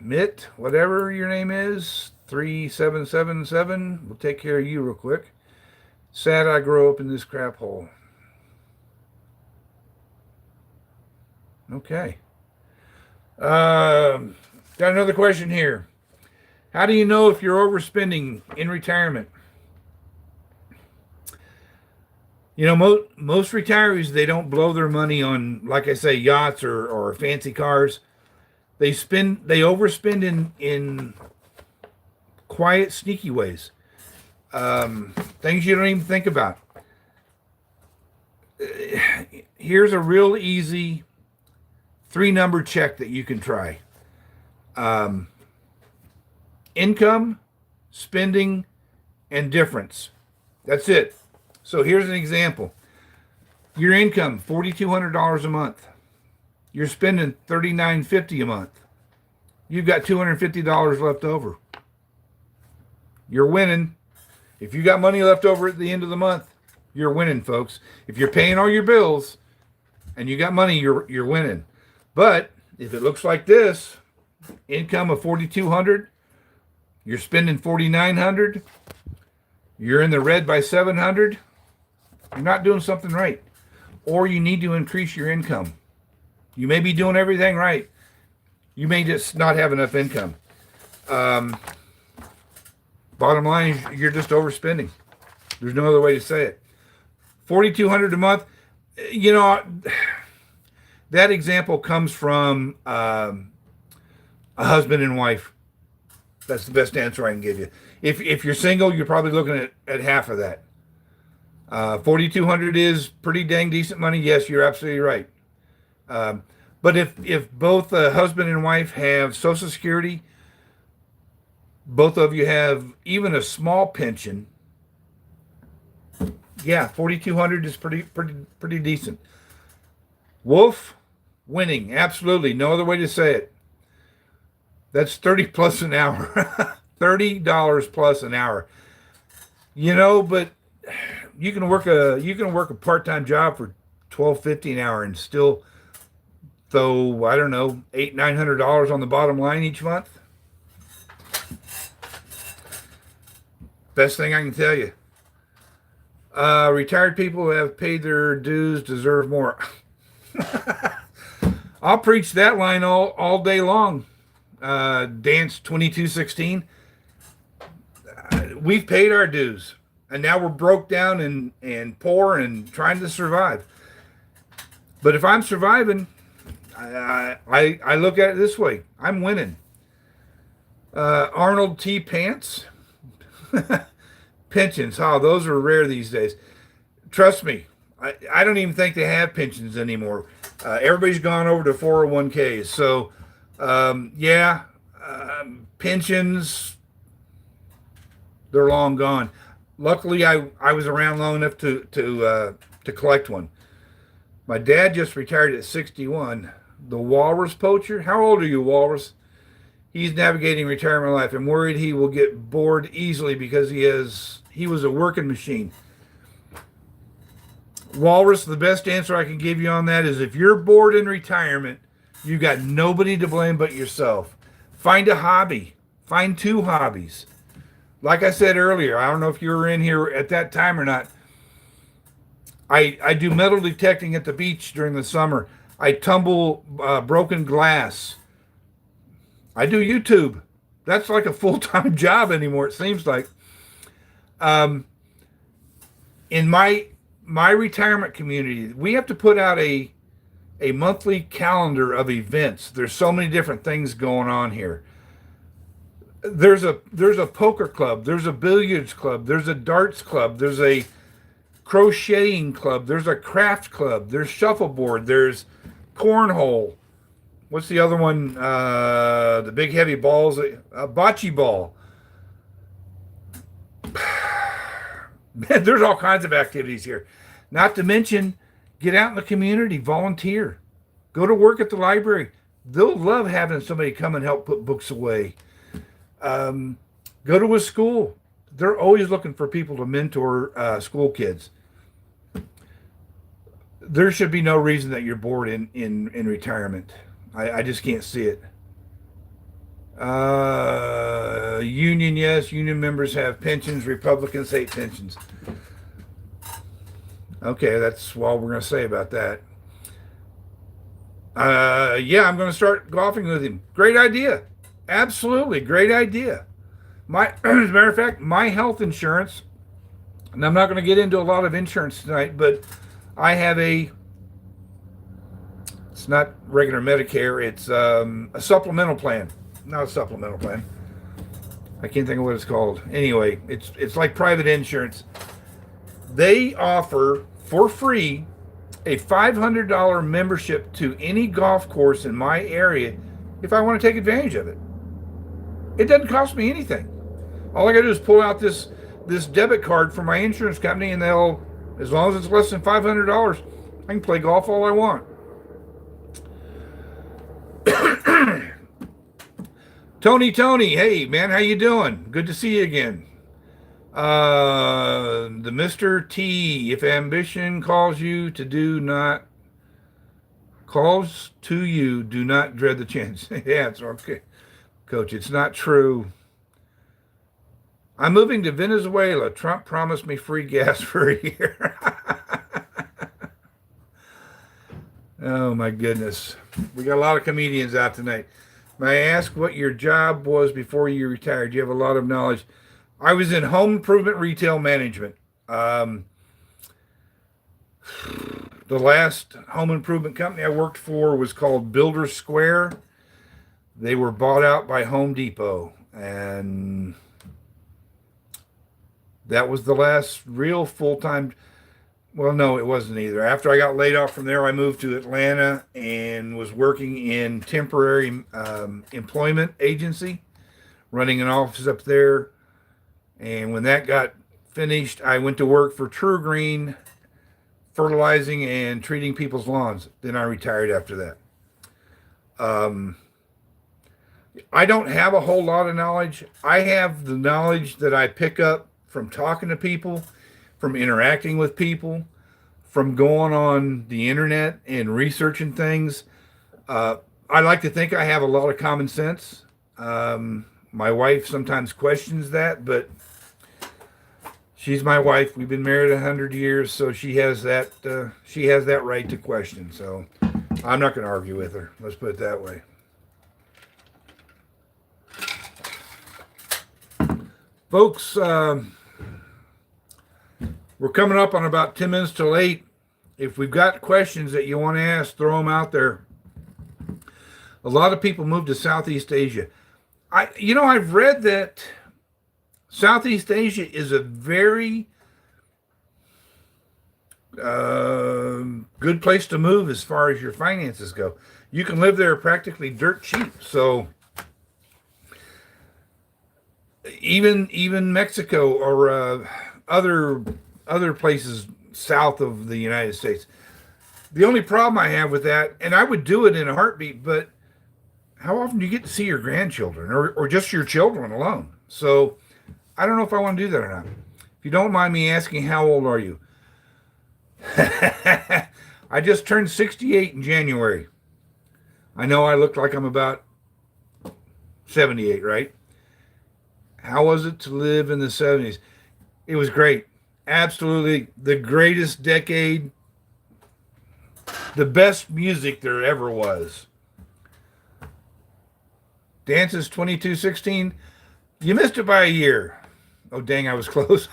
Mitt, whatever your name is, 3777, we'll take care of you real quick. Sad I grew up in this crap hole. Okay. Got another question here. How do you know if you're overspending in retirement? You know, most retirees, they don't blow their money on, like I say, yachts or fancy cars. They overspend in quiet, sneaky ways. Things you don't even think about. Here's a real easy 3-number check that you can try. Income, spending, and difference. That's it. So here's an example. Your income, $4,200 a month. You're spending $3,950 a month. You've got $250 left over. You're winning. If you got money left over at the end of the month, you're winning, folks. If you're paying all your bills and you got money, you're winning. But if it looks like this, income of $4,200, you're spending $4,900, you're in the red by $700, you're not doing something right. Or you need to increase your income. You may be doing everything right. You may just not have enough income. Bottom line is you're just overspending. There's no other way to say it. $4,200 a month. You know, that example comes from a husband and wife. That's the best answer I can give you. If you're single, you're probably looking at half of that. $4,200 is pretty dang decent money. Yes, you're absolutely right. But if both husband and wife have Social Security, both of you have even a small pension, Yeah, 4,200 is pretty decent. Wolf, winning. Absolutely. No other way to say it. That's 30 plus an hour. $30 plus an hour. But you can work a part-time job for 12.50 an hour and still throw, I don't know, $800-900 on the bottom line each month. Best thing I can tell you. Retired people who have paid their dues deserve more. I'll preach that line all day long. Dance 2216. We've paid our dues, and now we're broke down and poor and trying to survive. But if I'm surviving, I look at it this way: I'm winning. Arnold T. Pants. Pensions, those are rare these days. Trust me, I don't even think they have pensions anymore. Everybody's gone over to 401ks. So, pensions, they're long gone. Luckily, I was around long enough to collect one. My dad just retired at 61. The Walrus Poacher. How old are you, Walrus? He's navigating retirement life. I'm worried he will get bored easily because he was a working machine. Walrus, the best answer I can give you on that is if you're bored in retirement, you got nobody to blame but yourself. Find a hobby. Find 2 hobbies. Like I said earlier, I don't know if you were in here at that time or not. I do metal detecting at the beach during the summer. I tumble broken glass. I do YouTube. That's like a full-time job anymore, it seems like. In my retirement community, we have to put out a monthly calendar of events. There's so many different things going on here. There's a poker club, there's a billiards club, there's a darts club, there's a crocheting club, there's a craft club, there's shuffleboard, there's cornhole. What's the other one? The big heavy balls, bocce ball. There's all kinds of activities here. Not to mention, get out in the community, volunteer, go to work at the library. They'll love having somebody come and help put books away. Go to a school. They're always looking for people to mentor school kids. There should be no reason that you're bored in retirement. I just can't see it. Union, yes. Union members have pensions. Republicans hate pensions. Okay, that's all we're going to say about that. I'm going to start golfing with him. Great idea. Absolutely, great idea. As a matter of fact, my health insurance, and I'm not going to get into a lot of insurance tonight, but I have it's not regular Medicare, it's a supplemental plan. Not a supplemental plan. I can't think of what it's called. Anyway, it's like private insurance. They offer for free a $500 membership to any golf course in my area if I want to take advantage of it. It doesn't cost me anything. All I got to do is pull out this debit card from my insurance company, and they'll, as long as it's less than $500, I can play golf all I want. Tony, hey man, how you doing? Good to see you again. The Mr. T, if ambition calls you, do not dread the chance. Yeah, it's okay. Coach, it's not true. I'm moving to Venezuela. Trump promised me free gas for a year. Oh my goodness. We got a lot of comedians out tonight. May I ask what your job was before you retired? You have a lot of knowledge. I was in home improvement retail management. The last home improvement company I worked for was called Builder Square. They were bought out by Home Depot, and that was the last real full-time. Well, no, it wasn't either. After I got laid off from there, I moved to Atlanta and was working in temporary employment agency, running an office up there. And when that got finished, I went to work for True Green, fertilizing and treating people's lawns. Then I retired after that. Um, I don't have a whole lot of knowledge. I have the knowledge that I pick up from talking to people, from interacting with people, from going on the internet and researching things. I like to think I have a lot of common sense. My wife sometimes questions that, but she's my wife. We've been married 100 years, so she has that. She has that right to question. So I'm not going to argue with her. Let's put it that way. Folks, we're coming up on about 10 minutes till 8. If we've got questions that you want to ask, throw them out there. A lot of people move to Southeast Asia. I've read that Southeast Asia is a very good place to move as far as your finances go. You can live there practically dirt cheap. So even Mexico or other places south of the United States. The only problem I have with that, and I would do it in a heartbeat, but how often do you get to see your grandchildren or just your children alone? So I don't know if I want to do that or not. If you don't mind me asking, how old are you? I just turned 68 in January. I know I look like I'm about 78, right? How was it to live in the 70s? It was great. Absolutely the greatest decade. The best music there ever was. Dances 2216. You missed it by a year. Oh, dang, I was close.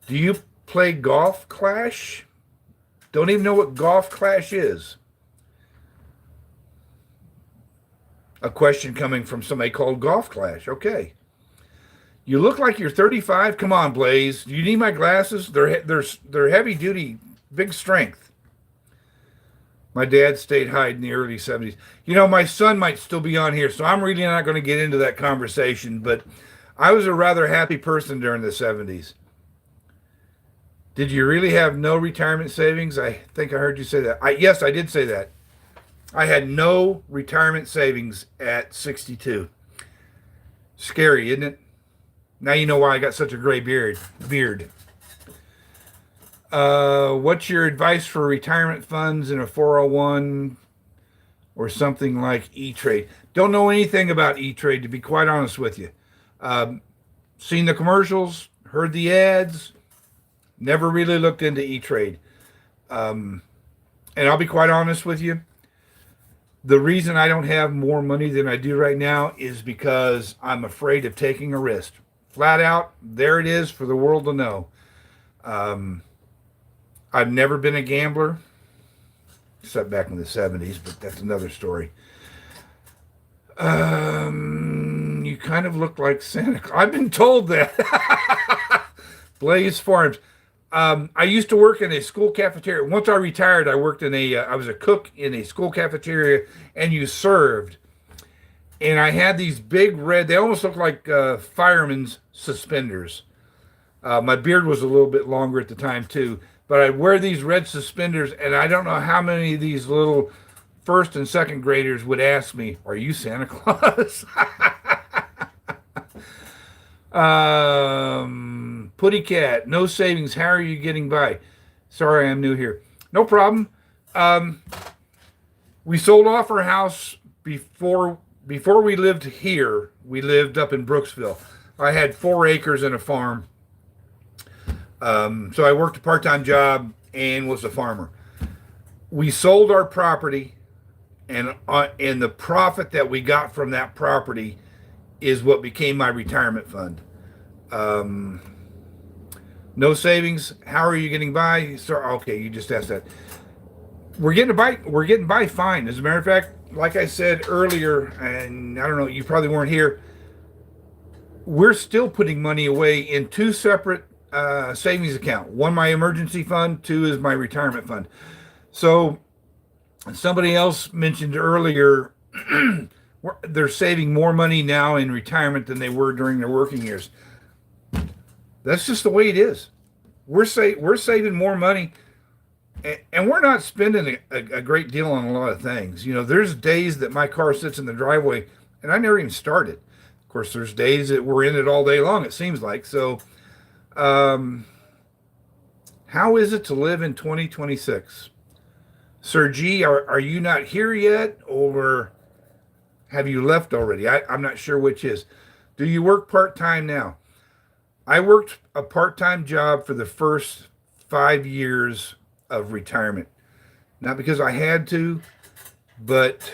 Do you play Golf Clash? Don't even know what Golf Clash is. A question coming from somebody called Golf Clash. Okay. You look like you're 35. Come on, Blaze. Do you need my glasses? They're heavy duty, big strength. My dad stayed high in the early 70s. My son might still be on here, so I'm really not going to get into that conversation, but I was a rather happy person during the 70s. Did you really have no retirement savings? I think I heard you say that. Yes, I did say that. I had no retirement savings at 62. Scary, isn't it? Now you know why I got such a gray beard. What's your advice for retirement funds in a 401 or something like E-Trade? Don't know anything about E-Trade, to be quite honest with you. Seen the commercials, heard the ads, never really looked into E-Trade. And I'll be quite honest with you. The reason I don't have more money than I do right now is because I'm afraid of taking a risk. Flat out, there it is for the world to know. I've never been a gambler, except back in the 70s, but that's another story. You kind of look like Santa Claus. I've been told that. Blaze Farms. I used to work in a school cafeteria. Once I retired, I worked I was a cook in a school cafeteria, and you served. And I had these big red, they almost looked like fireman's suspenders. My beard was a little bit longer at the time too, but I'd wear these red suspenders, and I don't know how many of these little first and second graders would ask me, "Are you Santa Claus?" Putty Cat, no savings. How are you getting by? Sorry, I'm new here. No problem. We sold off our house before we lived here. We lived up in Brooksville. I had 4 acres and a farm. So I worked a part-time job and was a farmer. We sold our property, and the profit that we got from that property is what became my retirement fund. No savings. How are you getting by? Sorry, okay, you just asked that. We're getting by fine. As a matter of fact, like I said earlier, and I don't know, you probably weren't here, we're still putting money away in 2 separate savings accounts. One, my emergency fund. 2 is my retirement fund. So somebody else mentioned earlier, they're saving more money now in retirement than they were during their working years. That's just the way it is. We're saving more money, and we're not spending a great deal on a lot of things. You know, there's days that my car sits in the driveway and I never even start it. Of course, there's days that we're in it all day long, it seems like. So, um, how is it to live in 2026? Sir G, are you not here yet, or have you left already? I'm not sure which is. Do you work part time now? I worked a part time job for the first 5 years of retirement. Not because I had to, but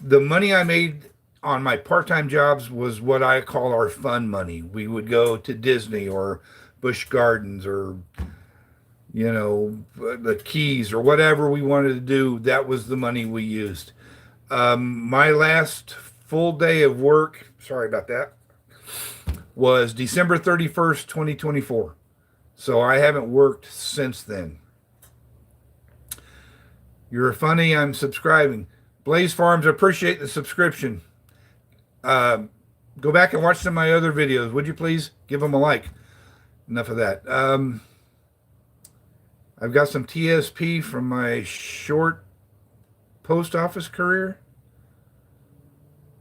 the money I made on my part time jobs was what I call our fun money. We would go to Disney or Busch Gardens or, you know, the Keys or whatever we wanted to do. That was the money we used. My last full day of work, sorry about that, was December 31st, 2024. So I haven't worked since then. You're funny. I'm subscribing. Blaze Farms, I appreciate the subscription. Go back and watch some of my other videos. Would you please give them a like? Enough of that. I've got some TSP from my short post office career.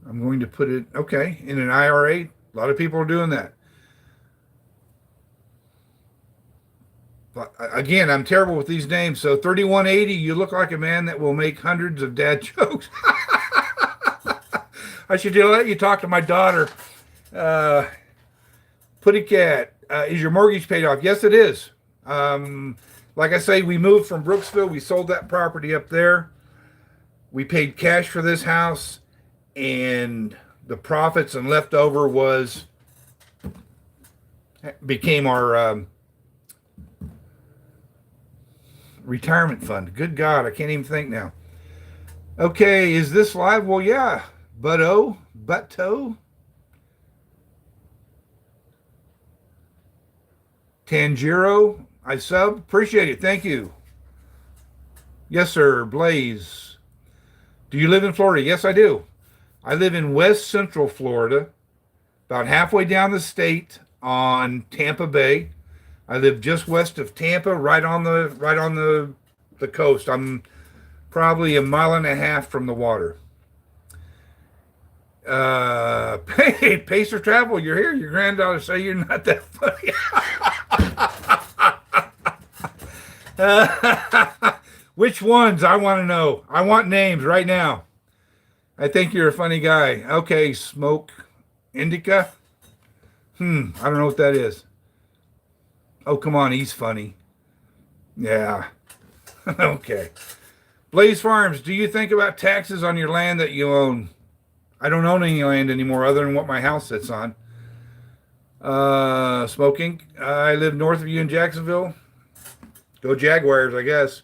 I'm going to put it, okay, in an IRA. A lot of people are doing that. But again, I'm terrible with these names. So 3180, you look like a man that will make hundreds of dad jokes. I should let you talk to my daughter. Putty Cat, is your mortgage paid off? Yes, it is. Like I say, we moved from Brooksville. We sold that property up there. We paid cash for this house, and the profits and leftover became our retirement fund. Good God, I can't even think now. Okay, is this live? Well, yeah. Butto. Tanjiro, I sub. Appreciate it. Thank you. Yes, sir. Blaze. Do you live in Florida? Yes, I do. I live in West Central Florida, about halfway down the state on Tampa Bay. I live just west of Tampa, right on the coast. I'm probably a mile and a half from the water. Hey, Pacer Travel, you're here. Your granddaughter say you're not that funny. Which ones? I want to know. I want names right now. I think you're a funny guy. Okay, Smoke Indica. I don't know what that is. Oh, come on, he's funny. Yeah. Okay. Blaze Farms, do you think about taxes on your land that you own? I don't own any land anymore other than what my house sits on. Smoking. I live north of you in Jacksonville. Go Jaguars, I guess.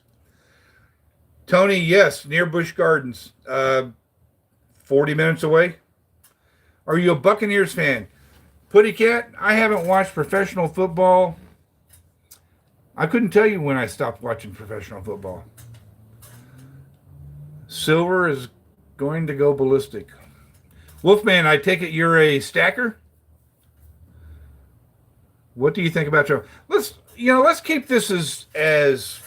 Tony, yes, near Busch Gardens. 40 minutes away. Are you a Buccaneers fan? Putty Cat, I haven't watched professional football. I couldn't tell you when I stopped watching professional football. Silver is going to go ballistic. Wolfman, I take it you're a stacker? What do you think about Trump? Let's keep this as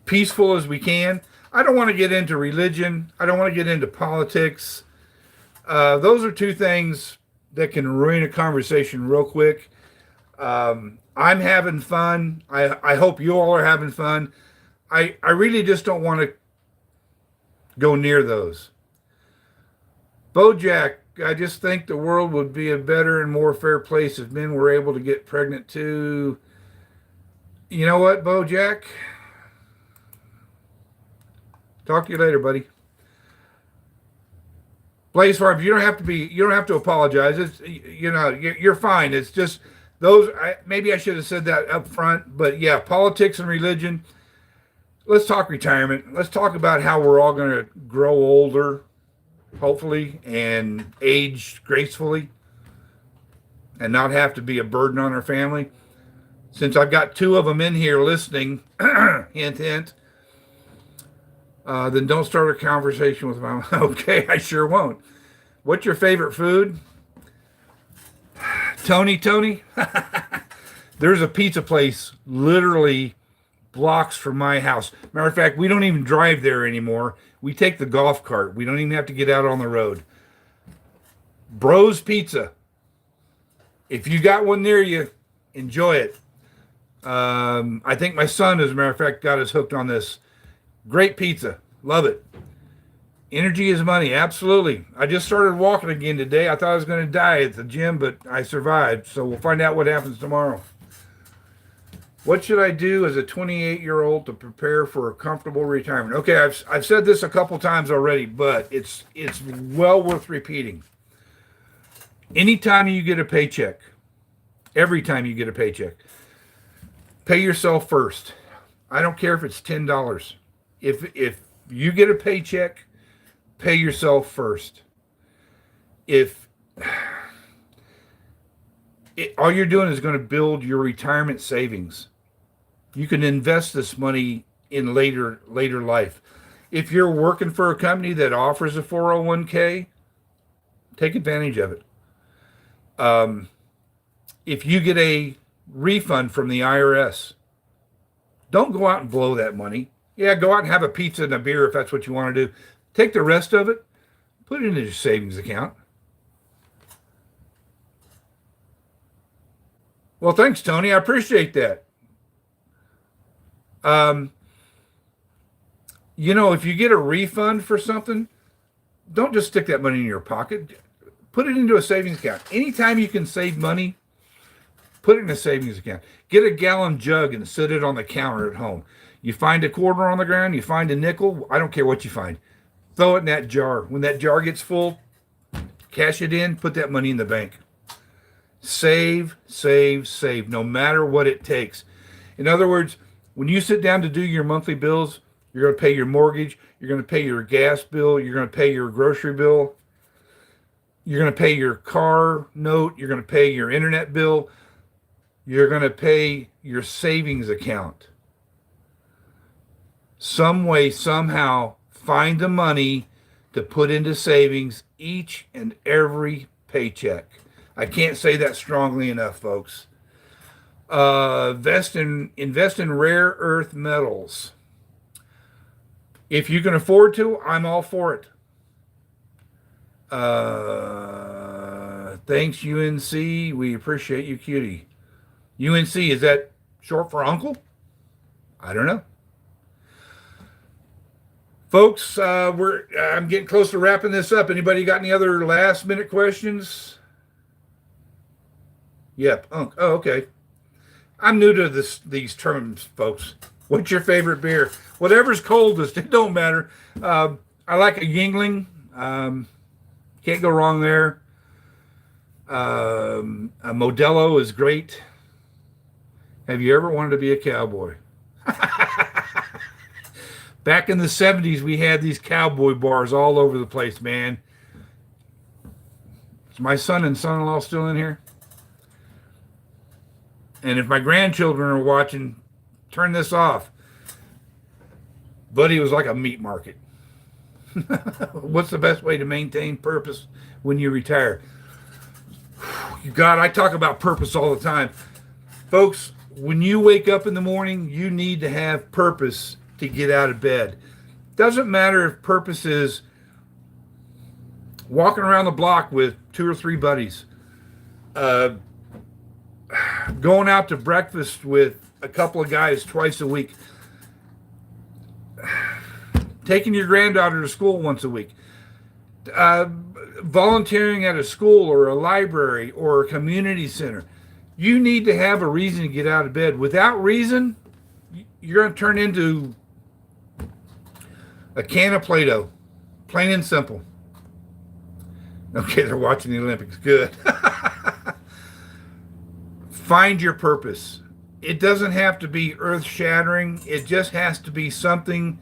peaceful as we can. I don't want to get into religion. I don't want to get into politics. Those are two things that can ruin a conversation real quick. I'm having fun. I hope you all are having fun. I really just don't want to go near those. Bojack, I just think the world would be a better and more fair place if men were able to get pregnant too. You know what, Bojack? Talk to you later, buddy. Blaze Farm, you don't have to apologize. It's, you're fine. It's just those, maybe I should have said that up front, but yeah, politics and religion. Let's talk retirement. Let's talk about how we're all going to grow older, hopefully, and age gracefully and not have to be a burden on our family. Since I've got two of them in here listening, hint, hint, then don't start a conversation with them. Okay, I sure won't. What's your favorite food? Tony, there's a pizza place literally blocks from my house. Matter of fact, we don't even drive there anymore. We take the golf cart. We don't even have to get out on the road. Bros Pizza. If you got one near you, enjoy it. I think my son, as a matter of fact, got us hooked on this. Great pizza. Love it. Energy is money. Absolutely. I just started walking again today. I thought I was going to die at the gym, but I survived. So we'll find out what happens tomorrow. What should I do as a 28-year-old to prepare for a comfortable retirement? Okay, I've said this a couple times already, but it's well worth repeating. Anytime you get a paycheck, every time you get a paycheck, pay yourself first. I don't care if it's $10. If you get a paycheck, pay yourself first. All you're doing is going to build your retirement savings. You can invest this money in later life. If you're working for a company that offers a 401k, take advantage of it. If you get a refund from the IRS, don't go out and blow that money. Yeah, go out and have a pizza and a beer if that's what you want to do. Take the rest of it, put it into your savings account. Well, thanks, Tony. I appreciate that. If you get a refund for something, don't just stick that money in your pocket. Put it into a savings account. Anytime you can save money, put it in a savings account. Get a gallon jug and sit it on the counter at home. You find a quarter on the ground, you find a nickel, I don't care what you find. Throw it in that jar. When that jar gets full, cash it in, put that money in the bank. Save, save, save, no matter what it takes. In other words, when you sit down to do your monthly bills, you're going to pay your mortgage, you're going to pay your gas bill, you're going to pay your grocery bill, you're going to pay your car note, you're going to pay your internet bill, you're going to pay your savings account. Some way, somehow, find the money to put into savings each and every paycheck. I can't say that strongly enough, folks. Invest in rare earth metals. If you can afford to, I'm all for it. Thanks, UNC. We appreciate you, cutie. UNC, is that short for uncle? I don't know. Folks, I'm getting close to wrapping this up. Anybody got any other last minute questions? Yep. Oh, okay. I'm new to these terms, folks. What's your favorite beer? Whatever's coldest, it don't matter. I like a Yingling. Can't go wrong there. A Modelo is great. Have you ever wanted to be a cowboy? Back in the 70s, we had these cowboy bars all over the place, man. Is my son and son-in-law still in here? And if my grandchildren are watching, turn this off. Buddy was like a meat market. What's the best way to maintain purpose when you retire? God, I talk about purpose all the time. Folks, when you wake up in the morning, you need to have purpose to get out of bed. Doesn't matter if purpose is walking around the block with 2 or 3 buddies, going out to breakfast with a couple of guys twice a week, taking your granddaughter to school once a week, volunteering at a school or a library or a community center. You need to have a reason to get out of bed. Without reason, you're going to turn into a can of Play-Doh, plain and simple. Okay, they're watching the Olympics. Good. Find your purpose. It doesn't have to be earth-shattering. It just has to be something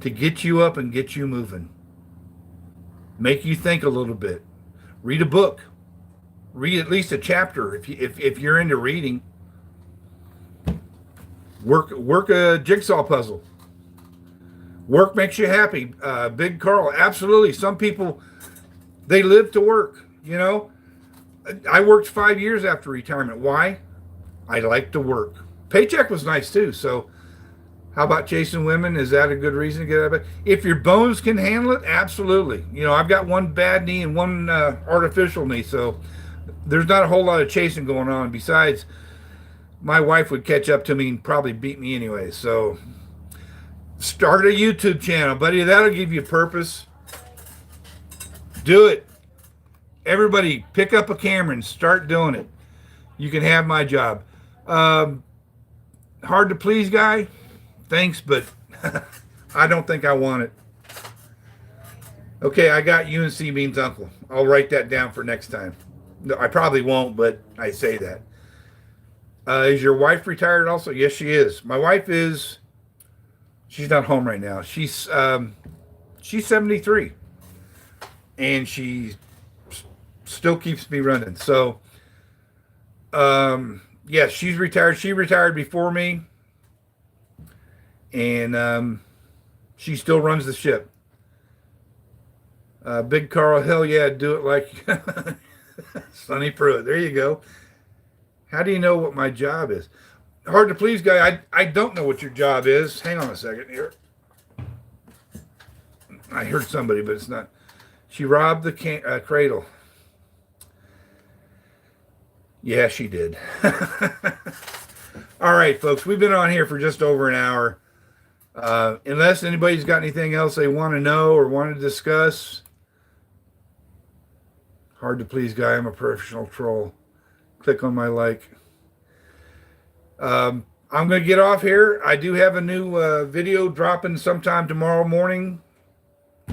to get you up and get you moving. Make you think a little bit. Read a book. Read at least a chapter if you're into reading. Work a jigsaw puzzle. Work makes you happy. Big Carl, absolutely. Some people, they live to work, I worked 5 years after retirement. Why? I like to work. Paycheck was nice too. So how about chasing women? Is that a good reason to get out of it? If your bones can handle it, absolutely. You know, I've got one bad knee and one artificial knee, so there's not a whole lot of chasing going on. Besides, my wife would catch up to me and probably beat me anyway. So start a YouTube channel, buddy. That'll give you purpose. Do it. Everybody, pick up a camera and start doing it. You can have my job. Hard to please guy. Thanks, but I don't think I want it. Okay, I got UNC means uncle. I'll write that down for next time. No, I probably won't, but I say that. Is your wife retired also? Yes, she is. My wife is. She's not home right now. She's 73, and she still keeps me running. So, yeah, she's retired. She retired before me, and she still runs the ship. Big Carl, hell yeah, do it like Sonny Pruitt. There you go. How do you know what my job is? Hard to please guy. I don't know what your job is. Hang on a second here. I heard somebody, but it's not. She robbed the cradle. Yeah, she did. All right, folks, we've been on here for just over an hour. Unless anybody's got anything else they want to know or want to discuss. Hard to please guy. I'm a professional troll. Click on my like. I'm going to get off here. I do have a new video dropping sometime tomorrow morning.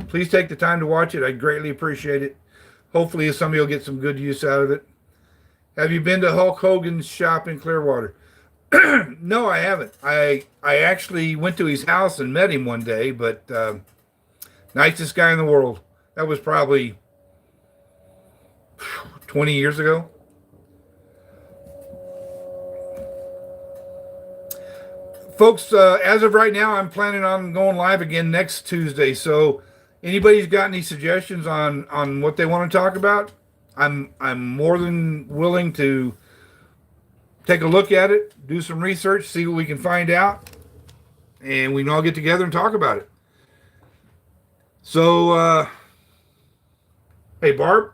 Please take the time to watch it. I greatly appreciate it. Hopefully somebody will get some good use out of it. Have you been to Hulk Hogan's shop in Clearwater? No, I haven't. I actually went to his house and met him one day, but nicest guy in the world. That was probably 20 years ago. Folks, as of right now, I'm planning on going live again next Tuesday. So anybody's got any suggestions on what they want to talk about? I'm more than willing to take a look at it, do some research, see what we can find out, and we can all get together and talk about it. So, hey, Barb.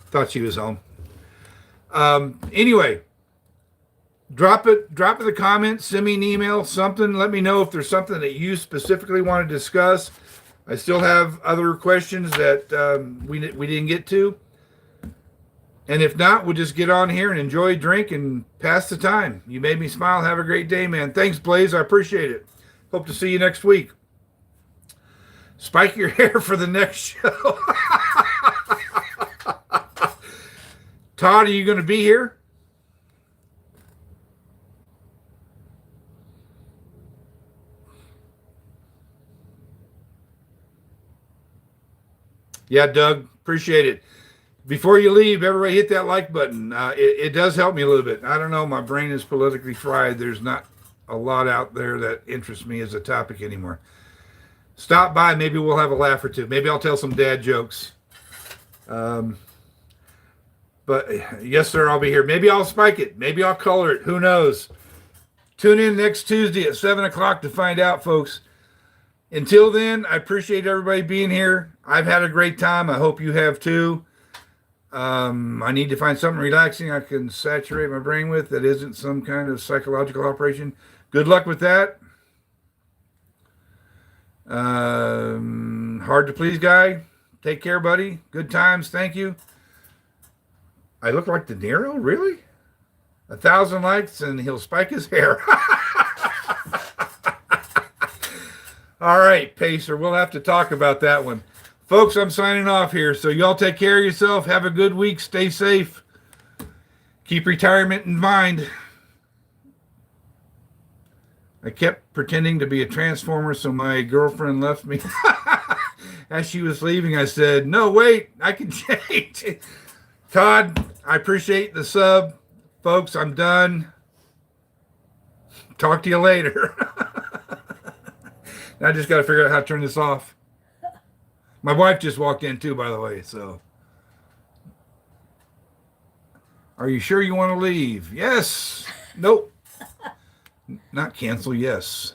Thought she was home. Anyway, drop it in the comments, send me an email, something. Let me know if there's something that you specifically want to discuss. I still have other questions that we didn't get to. And if not, we'll just get on here and enjoy a drink and pass the time. You made me smile. Have a great day, man. Thanks, Blaze. I appreciate it. Hope to see you next week. Spike your hair for the next show. Todd, are you going to be here? Yeah, Doug, appreciate it. Before you leave, everybody hit that like button. It does help me a little bit. I don't know, my brain is politically fried. There's not a lot out there that interests me as a topic anymore. Stop by. Maybe we'll have a laugh or two. Maybe I'll tell some dad jokes. But yes, sir, I'll be here. Maybe I'll spike it. Maybe I'll color it. Who knows? Tune in next Tuesday at 7 o'clock to find out, folks. Until then, I appreciate everybody being here. I've had a great time. I hope you have too. I need to find something relaxing I can saturate my brain with that isn't some kind of psychological operation. Good luck with that. Hard to please guy. Take care, buddy. Good times. Thank you. I look like De Niro? Really? 1,000 likes and he'll spike his hair. All right, Pacer. We'll have to talk about that one. Folks, I'm signing off here. So y'all take care of yourself. Have a good week. Stay safe. Keep retirement in mind. I kept pretending to be a transformer, so my girlfriend left me. As she was leaving, I said, no, wait, I can change. Todd, I appreciate the sub. Folks, I'm done. Talk to you later. Now I just got to figure out how to turn this off. My wife just walked in too, by the way. So, are you sure you want to leave? Yes. Nope. Not cancel. Yes.